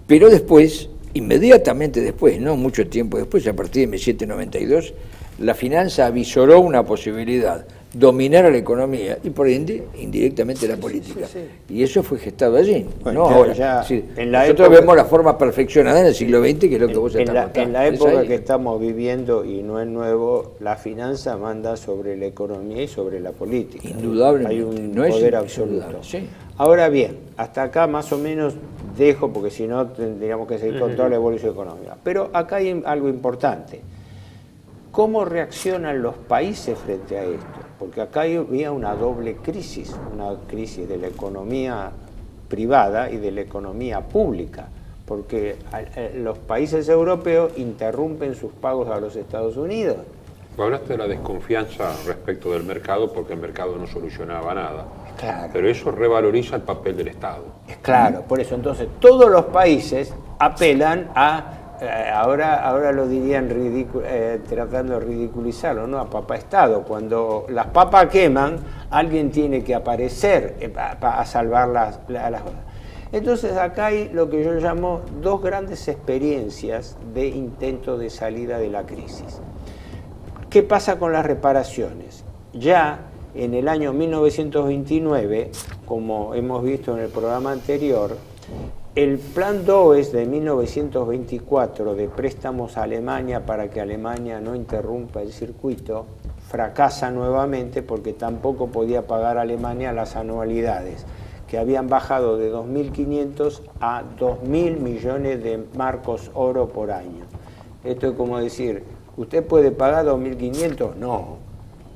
pero después, inmediatamente después, no mucho tiempo después, a partir de 1792, la finanza avisoró una posibilidad, dominar a la economía y por ende indirectamente la política. Y eso fue gestado allí. Bueno, no ahora. Nosotros vemos la forma perfeccionada en el siglo XX, que es lo que vos estás contando. En la época que estamos viviendo, y no es nuevo, la finanza manda sobre la economía y sobre la política. Indudablemente. Hay un poder absoluto. Ahora bien, hasta acá más o menos dejo, porque si no tendríamos que seguir con toda la evolución económica. Pero acá hay algo importante. ¿Cómo reaccionan los países frente a esto? Porque acá había una doble crisis, una crisis de la economía privada y de la economía pública, porque los países europeos interrumpen sus pagos a los Estados Unidos. Hablaste de la desconfianza respecto del mercado porque el mercado no solucionaba nada. Claro. Pero eso revaloriza el papel del Estado. Claro, por eso entonces todos los países apelan a ahora lo dirían tratando de ridiculizarlo, ¿no? A papá Estado. Cuando las papas queman, alguien tiene que aparecer a salvar las cosas. Entonces acá hay lo que yo llamo dos grandes experiencias de intento de salida de la crisis. ¿Qué pasa con las reparaciones? Ya en el año 1929, como hemos visto en el programa anterior, el plan DOES de 1924 de préstamos a Alemania para que Alemania no interrumpa el circuito fracasa nuevamente porque tampoco podía pagar a Alemania las anualidades, que habían bajado de 2.500 a 2.000 millones de marcos oro por año. Esto es como decir, ¿usted puede pagar 2.500? No.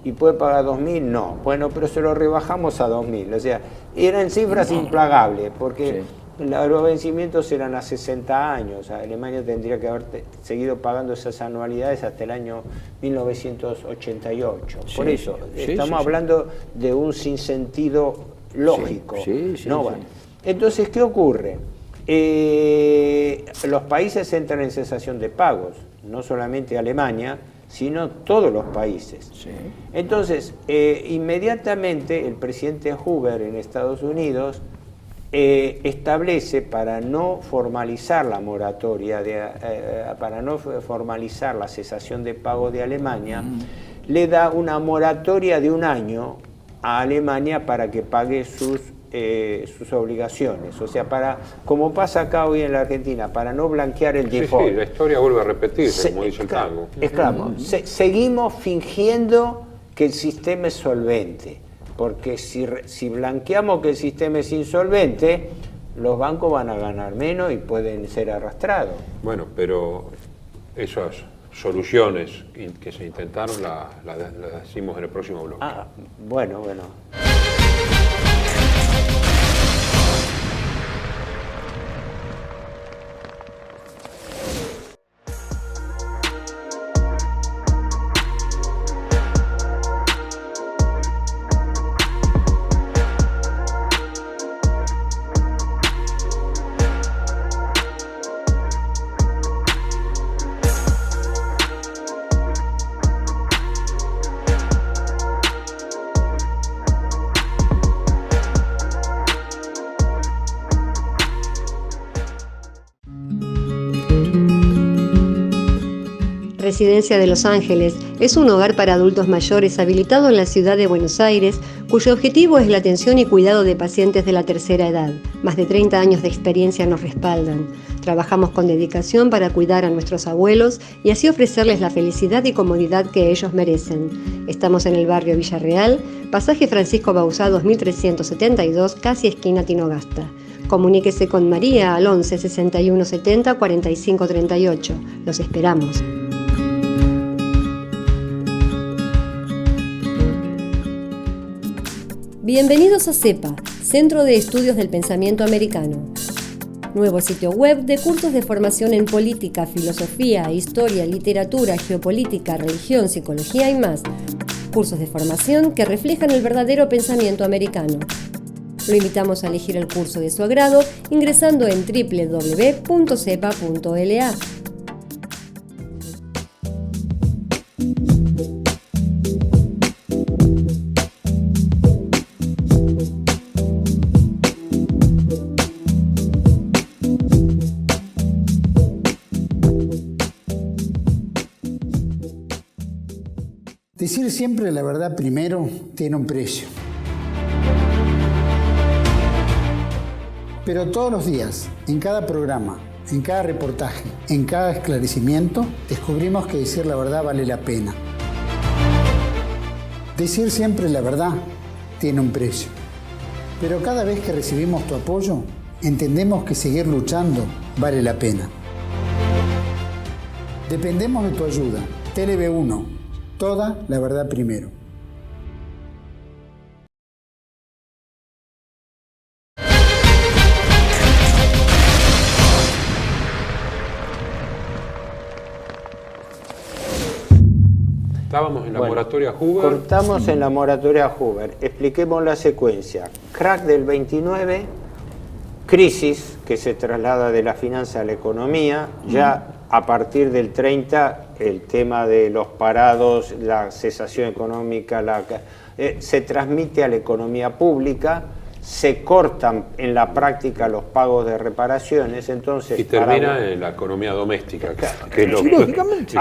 ¿Y puede pagar 2.000? No. Bueno, pero se lo rebajamos a 2.000. O sea, eran cifras impagables, porque los vencimientos eran a 60 años. Alemania tendría que haber seguido pagando esas anualidades hasta el año 1988. Por eso, estamos hablando de un sinsentido lógico. ¿No? Entonces, ¿qué ocurre? Los países entran en cesación de pagos, no solamente Alemania, sino todos los países. Entonces, inmediatamente el presidente Hoover en Estados Unidos establece, para no formalizar la moratoria, para no formalizar la cesación de pago de Alemania, le da una moratoria de 1 año a Alemania para que pague sus obligaciones. O sea, como pasa acá hoy en la Argentina, para no blanquear el default. Sí, la historia vuelve a repetirse, como dice el tango. Claro, seguimos fingiendo que el sistema es solvente, porque si blanqueamos que el sistema es insolvente, los bancos van a ganar menos y pueden ser arrastrados. Bueno, pero esas soluciones que se intentaron las decimos en el próximo bloque. Bueno. Residencia de Los Ángeles es un hogar para adultos mayores habilitado en la ciudad de Buenos Aires, cuyo objetivo es la atención y cuidado de pacientes de la tercera edad. Más de 30 años de experiencia nos respaldan. Trabajamos con dedicación para cuidar a nuestros abuelos y así ofrecerles la felicidad y comodidad que ellos merecen. Estamos en el barrio Villarreal, pasaje Francisco Bauzá 2372, casi esquina Tinogasta. Comuníquese con María al 11 61 70 45 38. Los esperamos. Bienvenidos a CEPA, Centro de Estudios del Pensamiento Americano. Nuevo sitio web de cursos de formación en política, filosofía, historia, literatura, geopolítica, religión, psicología y más. Cursos de formación que reflejan el verdadero pensamiento americano. Lo invitamos a elegir el curso de su agrado ingresando en www.cepa.la. Decir siempre la verdad primero tiene un precio. Pero todos los días, en cada programa, en cada reportaje, en cada esclarecimiento, descubrimos que decir la verdad vale la pena. Decir siempre la verdad tiene un precio. Pero cada vez que recibimos tu apoyo, entendemos que seguir luchando vale la pena. Dependemos de tu ayuda. TLB1. Toda la verdad primero. Estábamos en la moratoria Hoover. Cortamos en la moratoria Hoover. Expliquemos la secuencia. Crack del 29, crisis que se traslada de la finanza a la economía, ya a partir del 30 el tema de los parados, la cesación económica, se transmite a la economía pública, se cortan en la práctica los pagos de reparaciones, entonces... Y termina en la economía doméstica, que es lo lógicamente.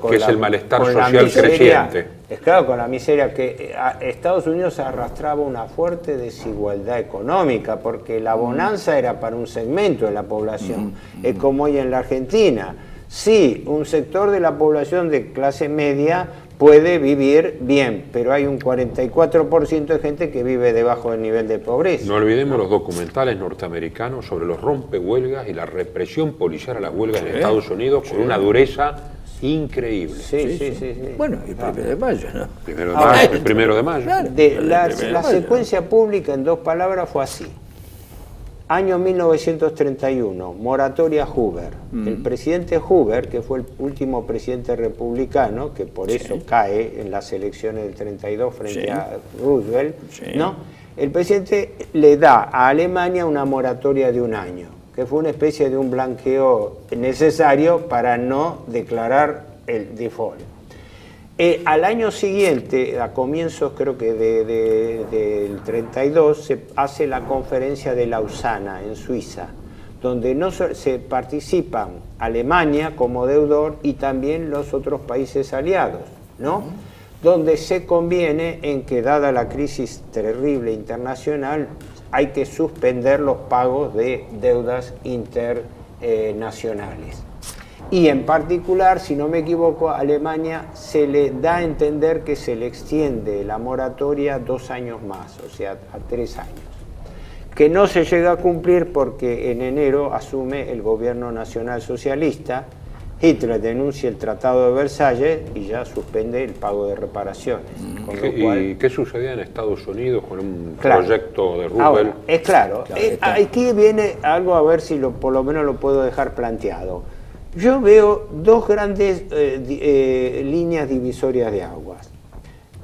Que es el malestar social creciente. Es claro, con la miseria que Estados Unidos arrastraba una fuerte desigualdad económica, porque la bonanza era para un segmento de la población, es como hoy en la Argentina. Sí, un sector de la población de clase media puede vivir bien, pero hay un 44% de gente que vive debajo del nivel de pobreza. No olvidemos los documentales norteamericanos sobre los rompehuelgas y la represión policial a las huelgas en Estados Unidos con una dureza increíble. Sí. Bueno, el 1 de mayo, ¿no? El 1 de mayo. Claro. La secuencia pública, en 2 palabras, fue así. Año 1931, moratoria Hoover. El presidente Hoover, que fue el último presidente republicano, que por eso cae en las elecciones del 32 frente a Roosevelt, ¿no? El presidente le da a Alemania una moratoria de 1 año, que fue una especie de un blanqueo necesario para no declarar el default. Al año siguiente, a comienzos creo que del 32, se hace la conferencia de Lausana en Suiza, donde se participan Alemania como deudor y también los otros países aliados, ¿no? Donde se conviene en que, dada la crisis terrible internacional, hay que suspender los pagos de deudas internacionales. Y en particular, si no me equivoco, a Alemania se le da a entender que se le extiende la moratoria 2 años más, o sea, a 3 años. Que no se llega a cumplir porque en enero asume el gobierno nacional socialista, Hitler denuncia el Tratado de Versalles y ya suspende el pago de reparaciones. ¿Y qué sucedía en Estados Unidos con un proyecto de Roosevelt? Ahora, es claro, aquí viene algo, a ver si por lo menos lo puedo dejar planteado. Yo veo 2 grandes líneas divisorias de aguas.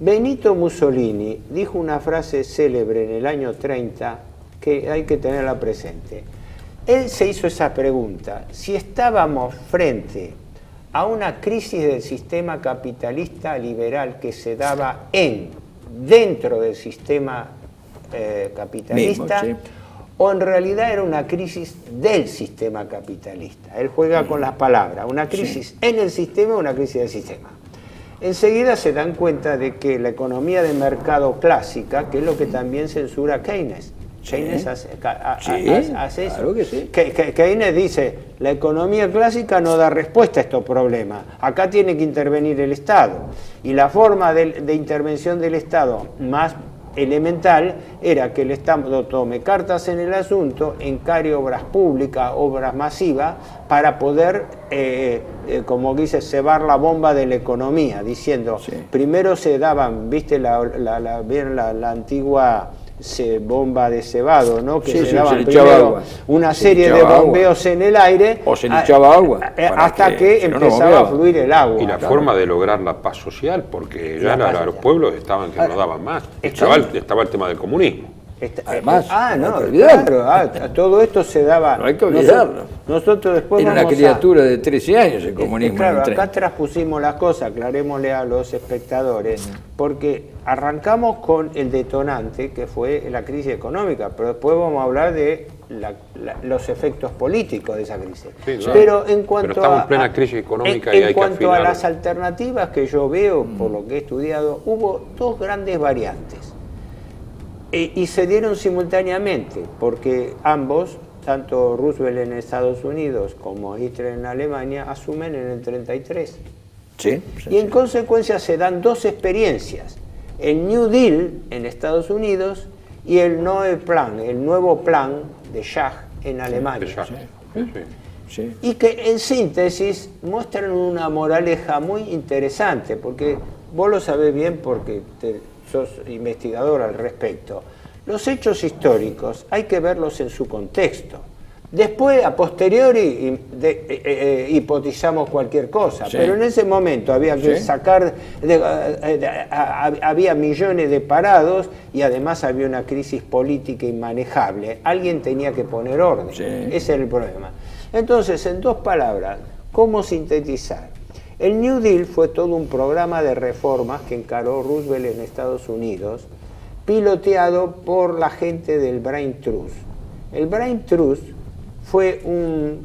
Benito Mussolini dijo una frase célebre en el año 30 que hay que tenerla presente. Él se hizo esa pregunta: si estábamos frente a una crisis del sistema capitalista liberal que se daba dentro del sistema capitalista, o en realidad era una crisis del sistema capitalista. Él juega con las palabras, una crisis en el sistema o una crisis del sistema. Enseguida se dan cuenta de que la economía de mercado clásica, que es lo que también censura Keynes. Keynes hace eso. Claro que sí. Keynes dice, la economía clásica no da respuesta a estos problemas. Acá tiene que intervenir el Estado. Y la forma de intervención del Estado más elemental era que el Estado tome cartas en el asunto, encare obras públicas, obras masivas, para poder, como dice, cebar la bomba de la economía, diciendo, primero se daban, viste la antigua bomba de cebado, ¿no? Que se daban primero una serie de bombeos en el aire, o se le echaba agua hasta que empezaba a fluir el agua. Y la forma de lograr la paz social, porque ya los pueblos estaban que no daban más. Estaba el tema del comunismo. Además, todo esto se daba. No hay que olvidarlo. Nosotros después era una criatura de 13 años el comunismo. Claro, acá transpusimos las cosas, aclarémosle a los espectadores, porque arrancamos con el detonante que fue la crisis económica, pero después vamos a hablar de los efectos políticos de esa crisis. Sí, claro. Pero en cuanto estamos en plena crisis económica y hay que cuanto a las alternativas que yo veo, por lo que he estudiado, hubo 2 grandes variantes. Y se dieron simultáneamente, porque ambos, tanto Roosevelt en Estados Unidos como Hitler en Alemania, asumen en el 33. Y en consecuencia se dan 2 experiencias: el New Deal en Estados Unidos y el Neue Plan, el nuevo plan de Schach en Alemania. Y que en síntesis muestran una moraleja muy interesante, porque vos lo sabés bien porque sos investigador al respecto. Los hechos históricos hay que verlos en su contexto. Después, a posteriori, hipotizamos cualquier cosa, pero en ese momento había que sacar, había millones de parados y además había una crisis política inmanejable. Alguien tenía que poner orden, ese era el problema. Entonces, en 2 palabras, ¿Cómo sintetizar? El New Deal fue todo un programa de reformas que encaró Roosevelt en Estados Unidos, piloteado por la gente del Brain Trust. El Brain Trust fue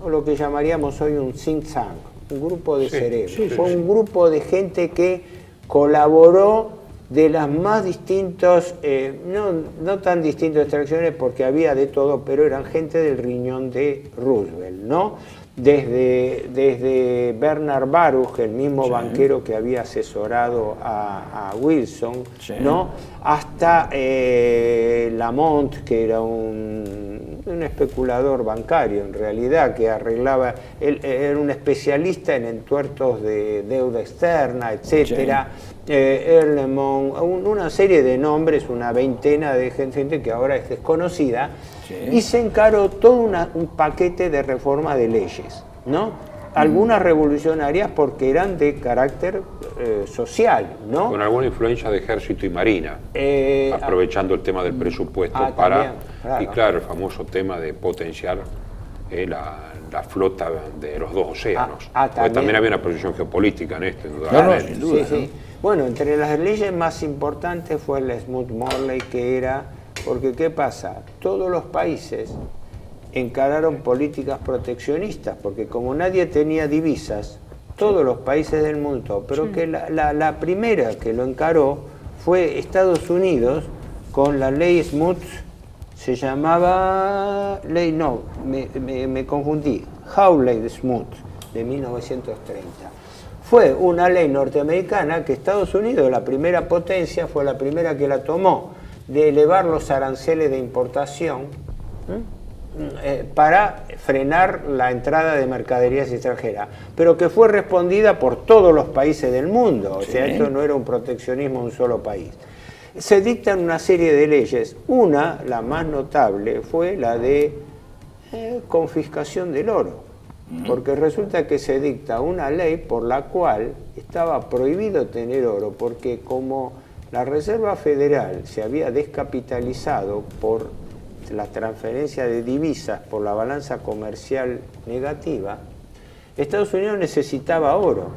lo que llamaríamos hoy un think tank, un grupo de cerebros. Fue un grupo de gente que colaboró de las más distintas, no tan distintas extracciones porque había de todo, pero eran gente del riñón de Roosevelt, ¿no? Desde Bernard Baruch, el mismo banquero que había asesorado a Wilson, ¿no? Hasta Lamont, que era un especulador bancario en realidad, que arreglaba, él era un especialista en entuertos de deuda externa, etcétera. Erlemont, una serie de nombres, una veintena de gente que ahora es desconocida, y se encaró todo un paquete de reforma de leyes, ¿no? Algunas revolucionarias porque eran de carácter social, ¿no? Con alguna influencia de ejército y marina, aprovechando el tema del presupuesto para, también, claro. Y claro, el famoso tema de potenciar la flota de los dos océanos. También había una posición geopolítica en esto, indudablemente. Sin duda, sí. Bueno, entre las leyes más importantes fue el Smoot-Morley, que era, porque ¿qué pasa? Todos los países encararon políticas proteccionistas, porque como nadie tenía divisas, todos los países del mundo, pero que la primera que lo encaró fue Estados Unidos con la ley Smoot, se llamaba ley, no, me confundí, Hawley-Smoot, de 1930. Fue una ley norteamericana que Estados Unidos, la primera potencia, fue la primera que la tomó, de elevar los aranceles de importación para frenar la entrada de mercaderías extranjeras, pero que fue respondida por todos los países del mundo, o sea, esto no era un proteccionismo de un solo país. Se dictan una serie de leyes, la más notable, fue la de confiscación del oro. Porque resulta que se dicta una ley por la cual estaba prohibido tener oro, porque como la Reserva Federal se había descapitalizado por la transferencia de divisas por la balanza comercial negativa, Estados Unidos necesitaba oro.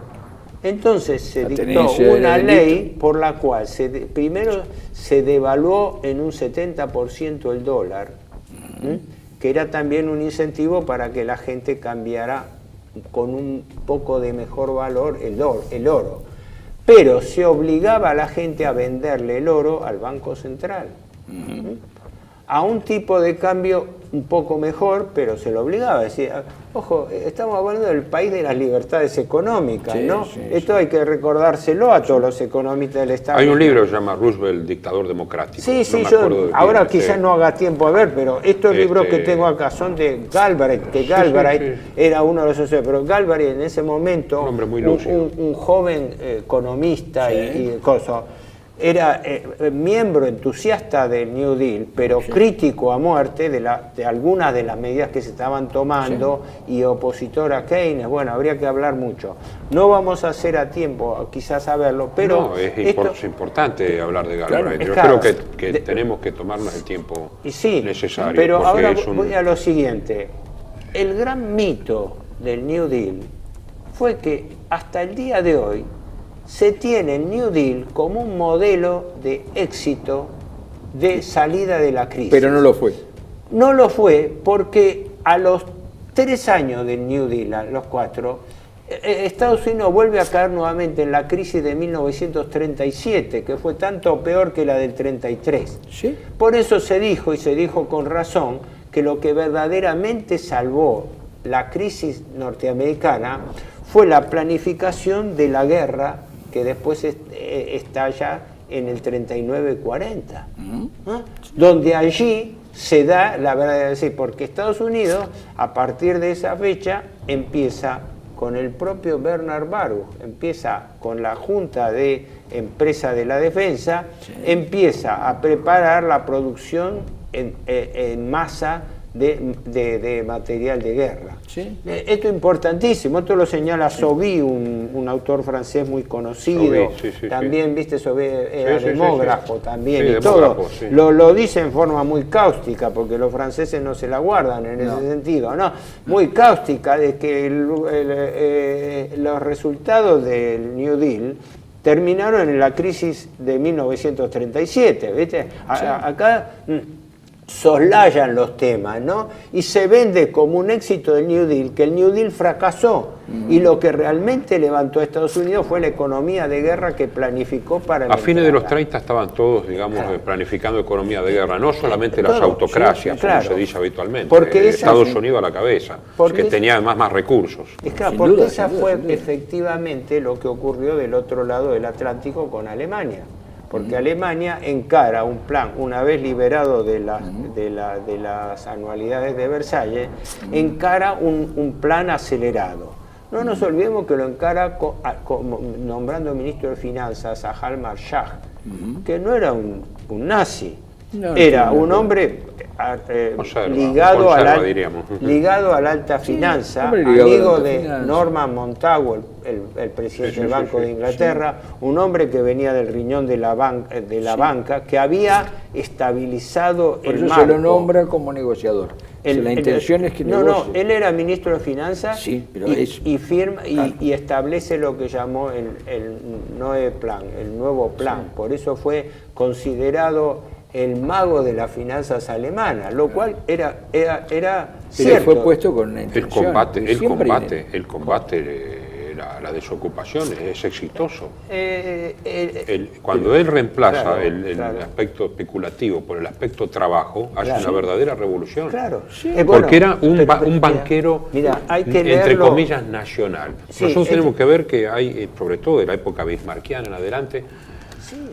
Entonces se dictó una ley por la cual primero se devaluó en un 70% el dólar, que era también un incentivo para que la gente cambiara con un poco de mejor valor el oro. Pero se obligaba a la gente a venderle el oro al Banco Central, a un tipo de cambio un poco mejor, pero se lo obligaba. Decía, ojo, estamos hablando del país de las libertades económicas, ¿no? Esto hay que recordárselo a todos los economistas del Estado. Hay un libro que se llama Roosevelt, dictador democrático. Sí, yo ahora quizás no haga tiempo a ver, pero estos libros que tengo acá son de Galbraith, que Galbraith era uno de los socios, pero Galbraith en ese momento, un joven economista y cosas, era miembro entusiasta del New Deal, pero crítico a muerte de algunas de las medidas que se estaban tomando y opositor a Keynes. Bueno, habría que hablar mucho. No vamos a hacer a tiempo, quizás a verlo, pero... No, es importante hablar de Galbraith. Yo creo que tenemos que tomarnos el tiempo necesario. Pero ahora voy a lo siguiente. El gran mito del New Deal fue que hasta el día de hoy se tiene el New Deal como un modelo de éxito de salida de la crisis. Pero no lo fue. No lo fue porque a los 3 años del New Deal, a los 4, Estados Unidos vuelve a caer nuevamente en la crisis de 1937, que fue tanto peor que la del 33. ¿Sí? Por eso se dijo, y se dijo con razón, que lo que verdaderamente salvó la crisis norteamericana fue la planificación de la guerra que después estalla en el 39-40, donde allí se da la verdad, decir, porque Estados Unidos a partir de esa fecha empieza con el propio Bernard Baruch, empieza con la Junta de Empresa de la Defensa, empieza a preparar la producción en masa de material de guerra. ¿Sí? Esto es importantísimo, esto lo señala Sauvy, un autor francés muy conocido. También, viste, Sauvy era demógrafo también, y demógrafo, todo. Sí. Lo dice en forma muy cáustica, porque los franceses no se la guardan en ese sentido, ¿no? Muy cáustica, de que los resultados del New Deal terminaron en la crisis de 1937, ¿viste? Acá soslayan los temas, ¿no? Y se vende como un éxito del New Deal, que el New Deal fracasó. Y lo que realmente levantó a Estados Unidos fue la economía de guerra que planificó para... A fines de los 30 estaban todos, digamos, planificando economía de guerra, no solamente las autocracias, como se dice habitualmente, porque Estados Unidos a la cabeza, que tenía además más recursos. Porque esa fue efectivamente lo que ocurrió del otro lado del Atlántico con Alemania. Porque Alemania encara un plan, una vez liberado de las anualidades de Versalles, encara un plan acelerado. No nos olvidemos que lo encara nombrando ministro de Finanzas a Hjalmar Schacht, que no era un nazi, era un hombre ligado a la alta finanza, amigo de Norman Montagu, el presidente del Banco de Inglaterra, un hombre que venía del riñón de la banca, que había estabilizado el marco. Por eso se lo nombra como negociador. La intención es que negocie. Él era ministro de Finanzas y firma y establece lo que llamó el nuevo plan. Por eso fue considerado el mago de las finanzas alemanas, lo cual era cierto. Fue puesto con una intención. El combate, la desocupación es exitoso. Cuando él reemplaza el aspecto especulativo por el aspecto trabajo, hace una verdadera revolución. Claro, porque era un banquero, entre comillas, nacional. Nosotros tenemos que ver que hay, sobre todo de la época bismarckiana en adelante,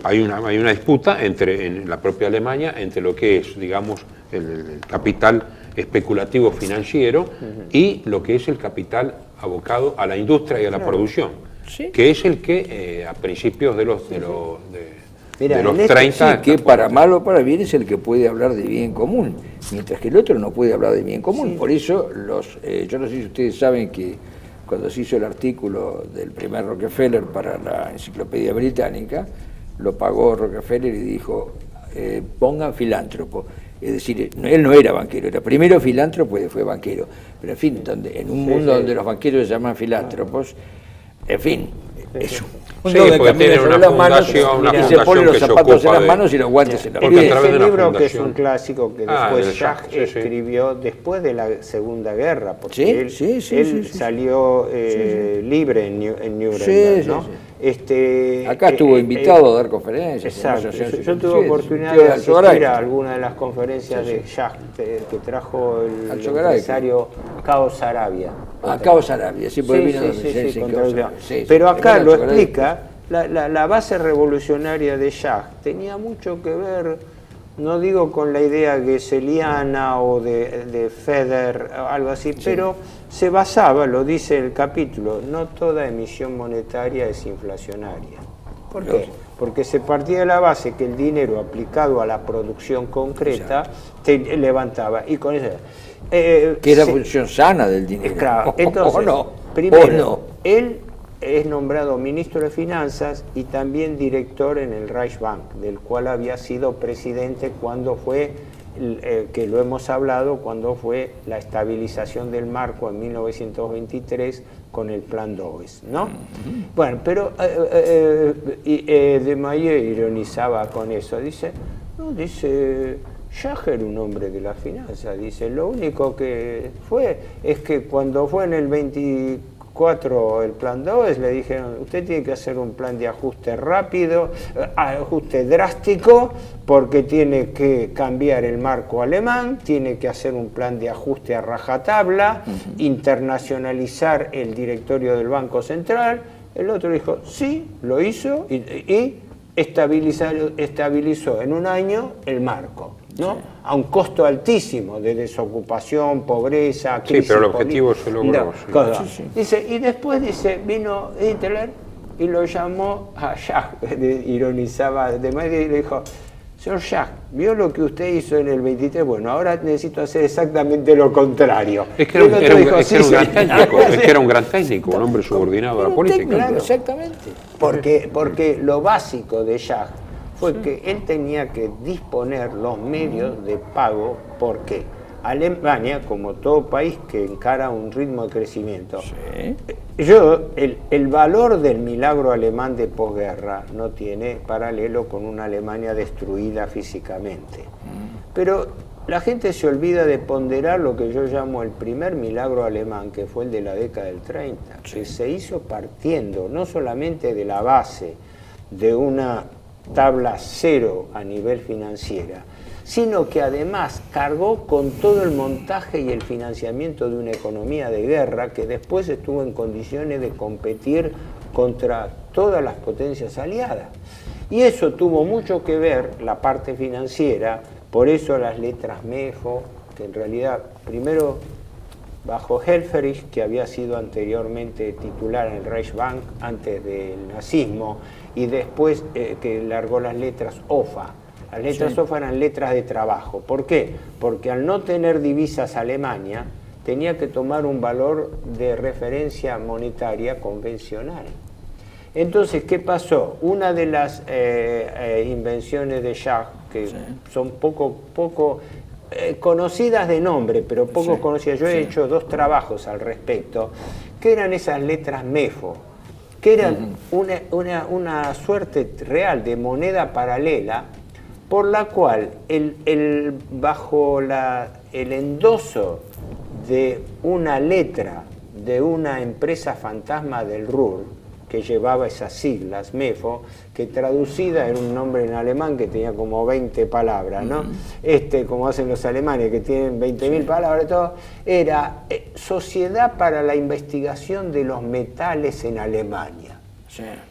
hay una disputa en la propia Alemania entre lo que es, digamos, el capital especulativo financiero y lo que es el capital abocado a la industria y a la producción, que es el que a principios de los 30... que para mal o para bien es el que puede hablar de bien común, mientras que el otro no puede hablar de bien común. Por eso, yo no sé si ustedes saben que cuando se hizo el artículo del primer Rockefeller para la Enciclopedia Británica, lo pagó Rockefeller y dijo, pongan filántropo. Es decir, él no era banquero, era primero filántropo y después banquero. Pero en fin, en un mundo donde los banqueros se llaman filántropos, en fin, eso. Porque tiene una fundación, y se pone los zapatos en las manos y los guantes en los pies. Ese libro, que es un clásico que después Schacht escribió después de la Segunda Guerra, porque él salió libre en Nuremberg, ¿no? Acá estuvo invitado a dar conferencias. Exacto. Yo tuve oportunidad de asistir a alguna de las conferencias de Schacht que trajo el empresario Cao Sarabia. Cao Sarabia, sí, por vino pero acá lo explica, la base revolucionaria de Schacht tenía mucho que ver, no digo con la idea geseliana o de Feder o algo así, pero se basaba, lo dice el capítulo, no toda emisión monetaria es inflacionaria. ¿Por qué? Porque se partía de la base que el dinero aplicado a la producción concreta te levantaba, y con eso... que era función sana del dinero. Claro, entonces, primero, él es nombrado ministro de Finanzas y también director en el Reichsbank, del cual había sido presidente cuando fue, que lo hemos hablado, cuando fue la estabilización del marco en 1923 con el Plan Dawes, ¿no? Bueno, pero de Mayer ironizaba con eso, dice, Schacht era un hombre de la finanza, dice, lo único que fue es que cuando fue en el 24 el Plan Dawes le dijeron, usted tiene que hacer un plan de ajuste rápido, ajuste drástico, porque tiene que cambiar el marco alemán, tiene que hacer un plan de ajuste a rajatabla, internacionalizar el directorio del Banco Central. El otro dijo, sí, lo hizo y estabilizó en un año el marco, ¿no? A un costo altísimo de desocupación, pobreza, crisis. Sí, pero el objetivo se logró. Dice, y después vino Hitler y lo llamó a Schacht, ironizaba de medio y le dijo, señor Jacques, ¿vio lo que usted hizo en el 23? Bueno, ahora necesito hacer exactamente lo contrario. Es que era un gran técnico, un hombre subordinado a la política. Claro, exactamente. Porque lo básico de Jacques fue que él tenía que disponer los medios de pago, porque Alemania, como todo país que encara un ritmo de crecimiento, el valor del milagro alemán de posguerra no tiene paralelo con una Alemania destruida físicamente. Pero la gente se olvida de ponderar lo que yo llamo el primer milagro alemán, que fue el de la década del 30, que se hizo partiendo no solamente de la base de una tabla cero a nivel financiera, sino que además cargó con todo el montaje y el financiamiento de una economía de guerra que después estuvo en condiciones de competir contra todas las potencias aliadas. Y eso tuvo mucho que ver, la parte financiera, por eso las letras MEFO, que en realidad primero bajo Helfferich, que había sido anteriormente titular en el Reichsbank antes del nazismo, y después que largó las letras OFA. Las letras OFA eran letras de trabajo. ¿Por qué? Porque al no tener divisas Alemania, tenía que tomar un valor de referencia monetaria convencional. Entonces, ¿qué pasó? Una de las invenciones de Jacques, que son poco conocidas de nombre, pero poco conocidas, yo he hecho 2 trabajos al respecto, que eran esas letras MEFO, que eran una suerte real de moneda paralela, por la cual bajo el endoso de una letra de una empresa fantasma del Ruhr, que llevaba esas siglas, MEFO, que traducida era un nombre en alemán que tenía como 20 palabras, ¿no? Como hacen los alemanes, que tienen 20.000 palabras, todo, era Sociedad para la Investigación de los Metales en Alemania.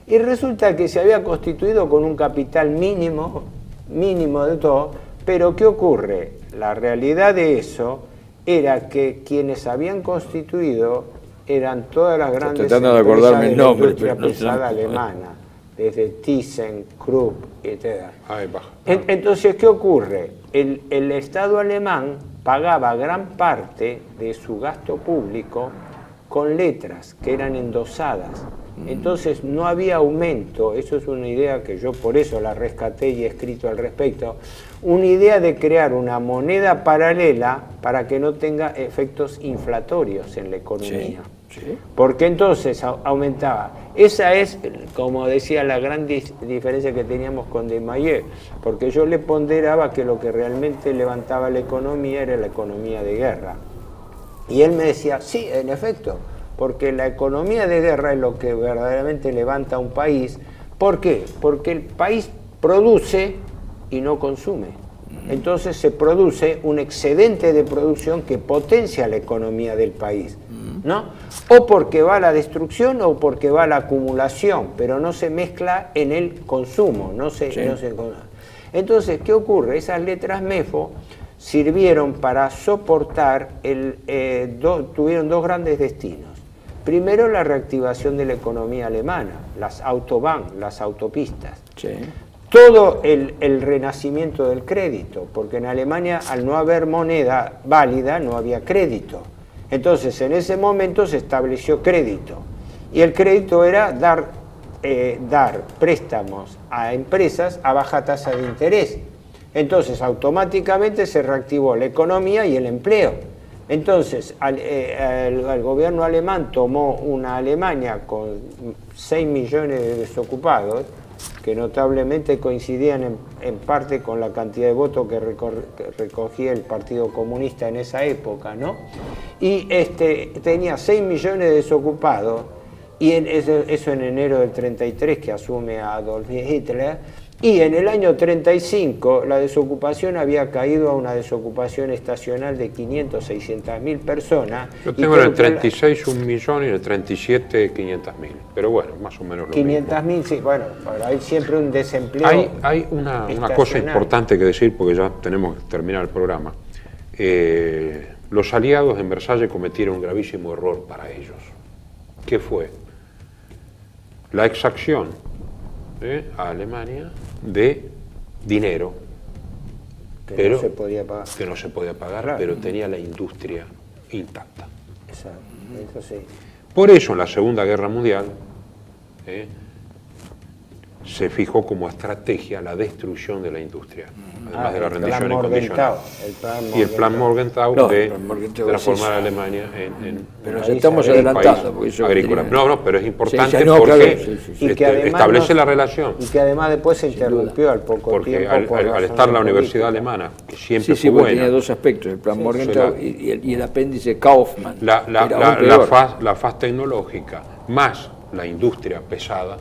Y resulta que se había constituido con un capital mínimo de todo, pero ¿qué ocurre? La realidad de eso era que quienes habían constituido eran todas las grandes empresas de la industria pesada alemana, desde Thyssen, Krupp, etc. Entonces, ¿qué ocurre? El Estado alemán pagaba gran parte de su gasto público con letras que eran endosadas. Entonces no había aumento, eso es una idea que yo por eso la rescaté y he escrito al respecto, una idea de crear una moneda paralela para que no tenga efectos inflatorios en la economía. Porque entonces aumentaba. Esa es, como decía, la gran diferencia que teníamos con Desmayeux, porque yo le ponderaba que lo que realmente levantaba la economía era la economía de guerra. Y él me decía, sí, en efecto, porque la economía de guerra es lo que verdaderamente levanta a un país. ¿Por qué? Porque el país produce y no consume. Entonces se produce un excedente de producción que potencia la economía del país, ¿no? O porque va a la destrucción o porque va a la acumulación, pero no se mezcla en el consumo, no se Entonces, ¿qué ocurre? Esas letras MEFO sirvieron para soportar, tuvieron 2 grandes destinos. Primero, la reactivación de la economía alemana, las Autobahn, las autopistas. Todo el renacimiento del crédito, porque en Alemania, al no haber moneda válida, no había crédito. Entonces, en ese momento se estableció crédito. Y el crédito era dar préstamos a empresas a baja tasa de interés. Entonces, automáticamente se reactivó la economía y el empleo. Entonces, el gobierno alemán tomó una Alemania con 6 millones de desocupados, que notablemente coincidían en parte con la cantidad de votos que recogía el Partido Comunista en esa época, ¿no? Y tenía 6 millones de desocupados, y eso en enero del 33, que asume a Adolf Hitler, y en el año 35 la desocupación había caído a una desocupación estacional de 500.000-600.000 personas. Yo tengo en el 36 1 millón y en el 37 500.000, pero bueno, más o menos lo 500.000, sí, bueno, hay siempre un desempleo. Hay una cosa importante que decir, porque ya tenemos que terminar el programa. Los aliados en Versalles cometieron un gravísimo error para ellos. ¿Qué fue? La exacción a Alemania de dinero, pero no se podía pagar. Que no se podía pagar, claro. Pero tenía la industria intacta. Exacto, eso sí. Por eso en la Segunda Guerra Mundial se fijó como estrategia la destrucción de la industria, además de la rendición incondicional. Y el plan Morgenthau de transformar a Alemania en pero nos estamos adelantando. Agrícola. No, pero es importante porque establece la relación. Y que además después se interrumpió al poco tiempo. Porque al estar la Universidad Alemana, que siempre fue buena. Tenía dos aspectos, el plan Morgenthau y el apéndice Kaufmann. La faz tecnológica más la industria pesada,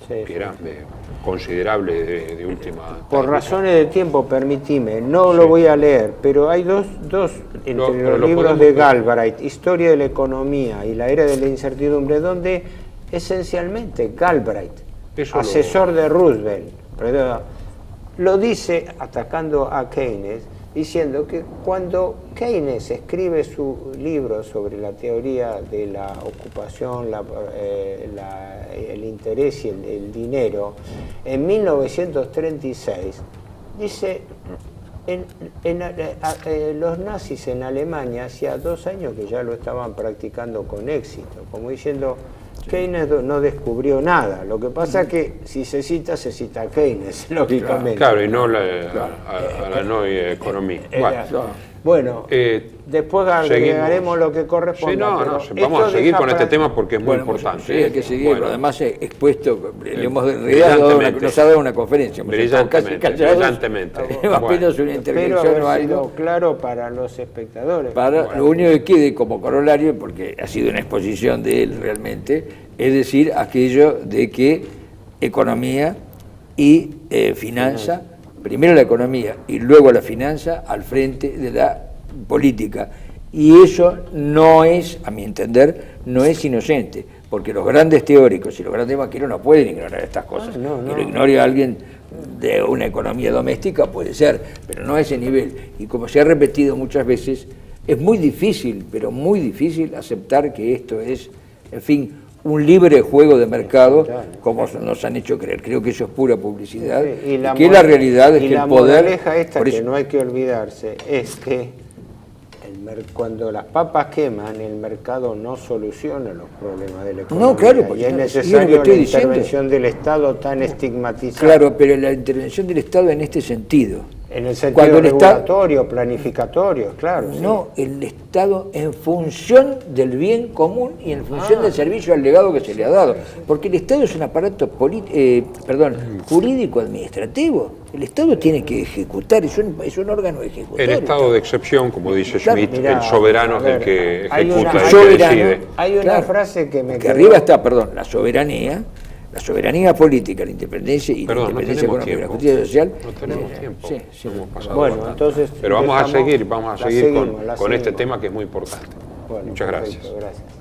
que era considerable de última... Por razones de tiempo, permitime, no lo voy a leer, pero hay dos entre los libros de Galbraith, Historia de la Economía y la Era de la Incertidumbre, donde esencialmente Galbraith, asesor de Roosevelt, lo dice atacando a Keynes, diciendo que cuando Keynes escribe su libro sobre la teoría de la ocupación, el interés y el dinero, en 1936, dice, los nazis en Alemania hacía 2 años que ya lo estaban practicando con éxito, como diciendo, Keynes no descubrió nada. Lo que pasa es que si se cita a Keynes, lógicamente. Claro, y no a la no economía. Bueno, después agregaremos lo que corresponda. Vamos a seguir con este tema porque es muy importante. Sí, hay que seguirlo. Además, expuesto, le hemos nos ha dado una conferencia. Brillantemente. Apenas una intervención o algo claro para los espectadores. Lo único que quede como corolario, porque ha sido una exposición de él realmente, es decir, aquello de que economía y finanza, primero la economía y luego la finanza al frente de la política. Y eso no es, a mi entender, no es inocente, porque los grandes teóricos y los grandes banqueros no pueden ignorar estas cosas. Que lo ignore alguien de una economía doméstica puede ser, pero no a ese nivel. Y como se ha repetido muchas veces, es muy difícil, pero muy difícil aceptar que esto es, en fin, un libre juego de mercado, como nos han hecho creer. Creo que eso es pura publicidad. Y que la realidad es que el poder... que no hay que olvidarse es que cuando las papas queman, el mercado no soluciona los problemas de la economía. No, claro, y es necesaria la intervención del Estado tan estigmatizada. Claro, pero la intervención del Estado en este sentido. En el sentido regulatorio, planificatorio, claro. No, el Estado en función del bien común y en función del servicio al legado que se le ha dado. Porque el Estado es un aparato jurídico-administrativo. El Estado tiene que ejecutar, es un órgano ejecutor. El estado de excepción, como dice Schmitt, el soberano es el que ejecuta y decide. Hay una frase que me quedó... arriba está, la soberanía política, la independencia y la independencia económica, la justicia social. No tenemos tiempo. Sí. Bueno, entonces... Pero vamos a seguir con este tema que es muy importante. Muchas gracias. Gracias.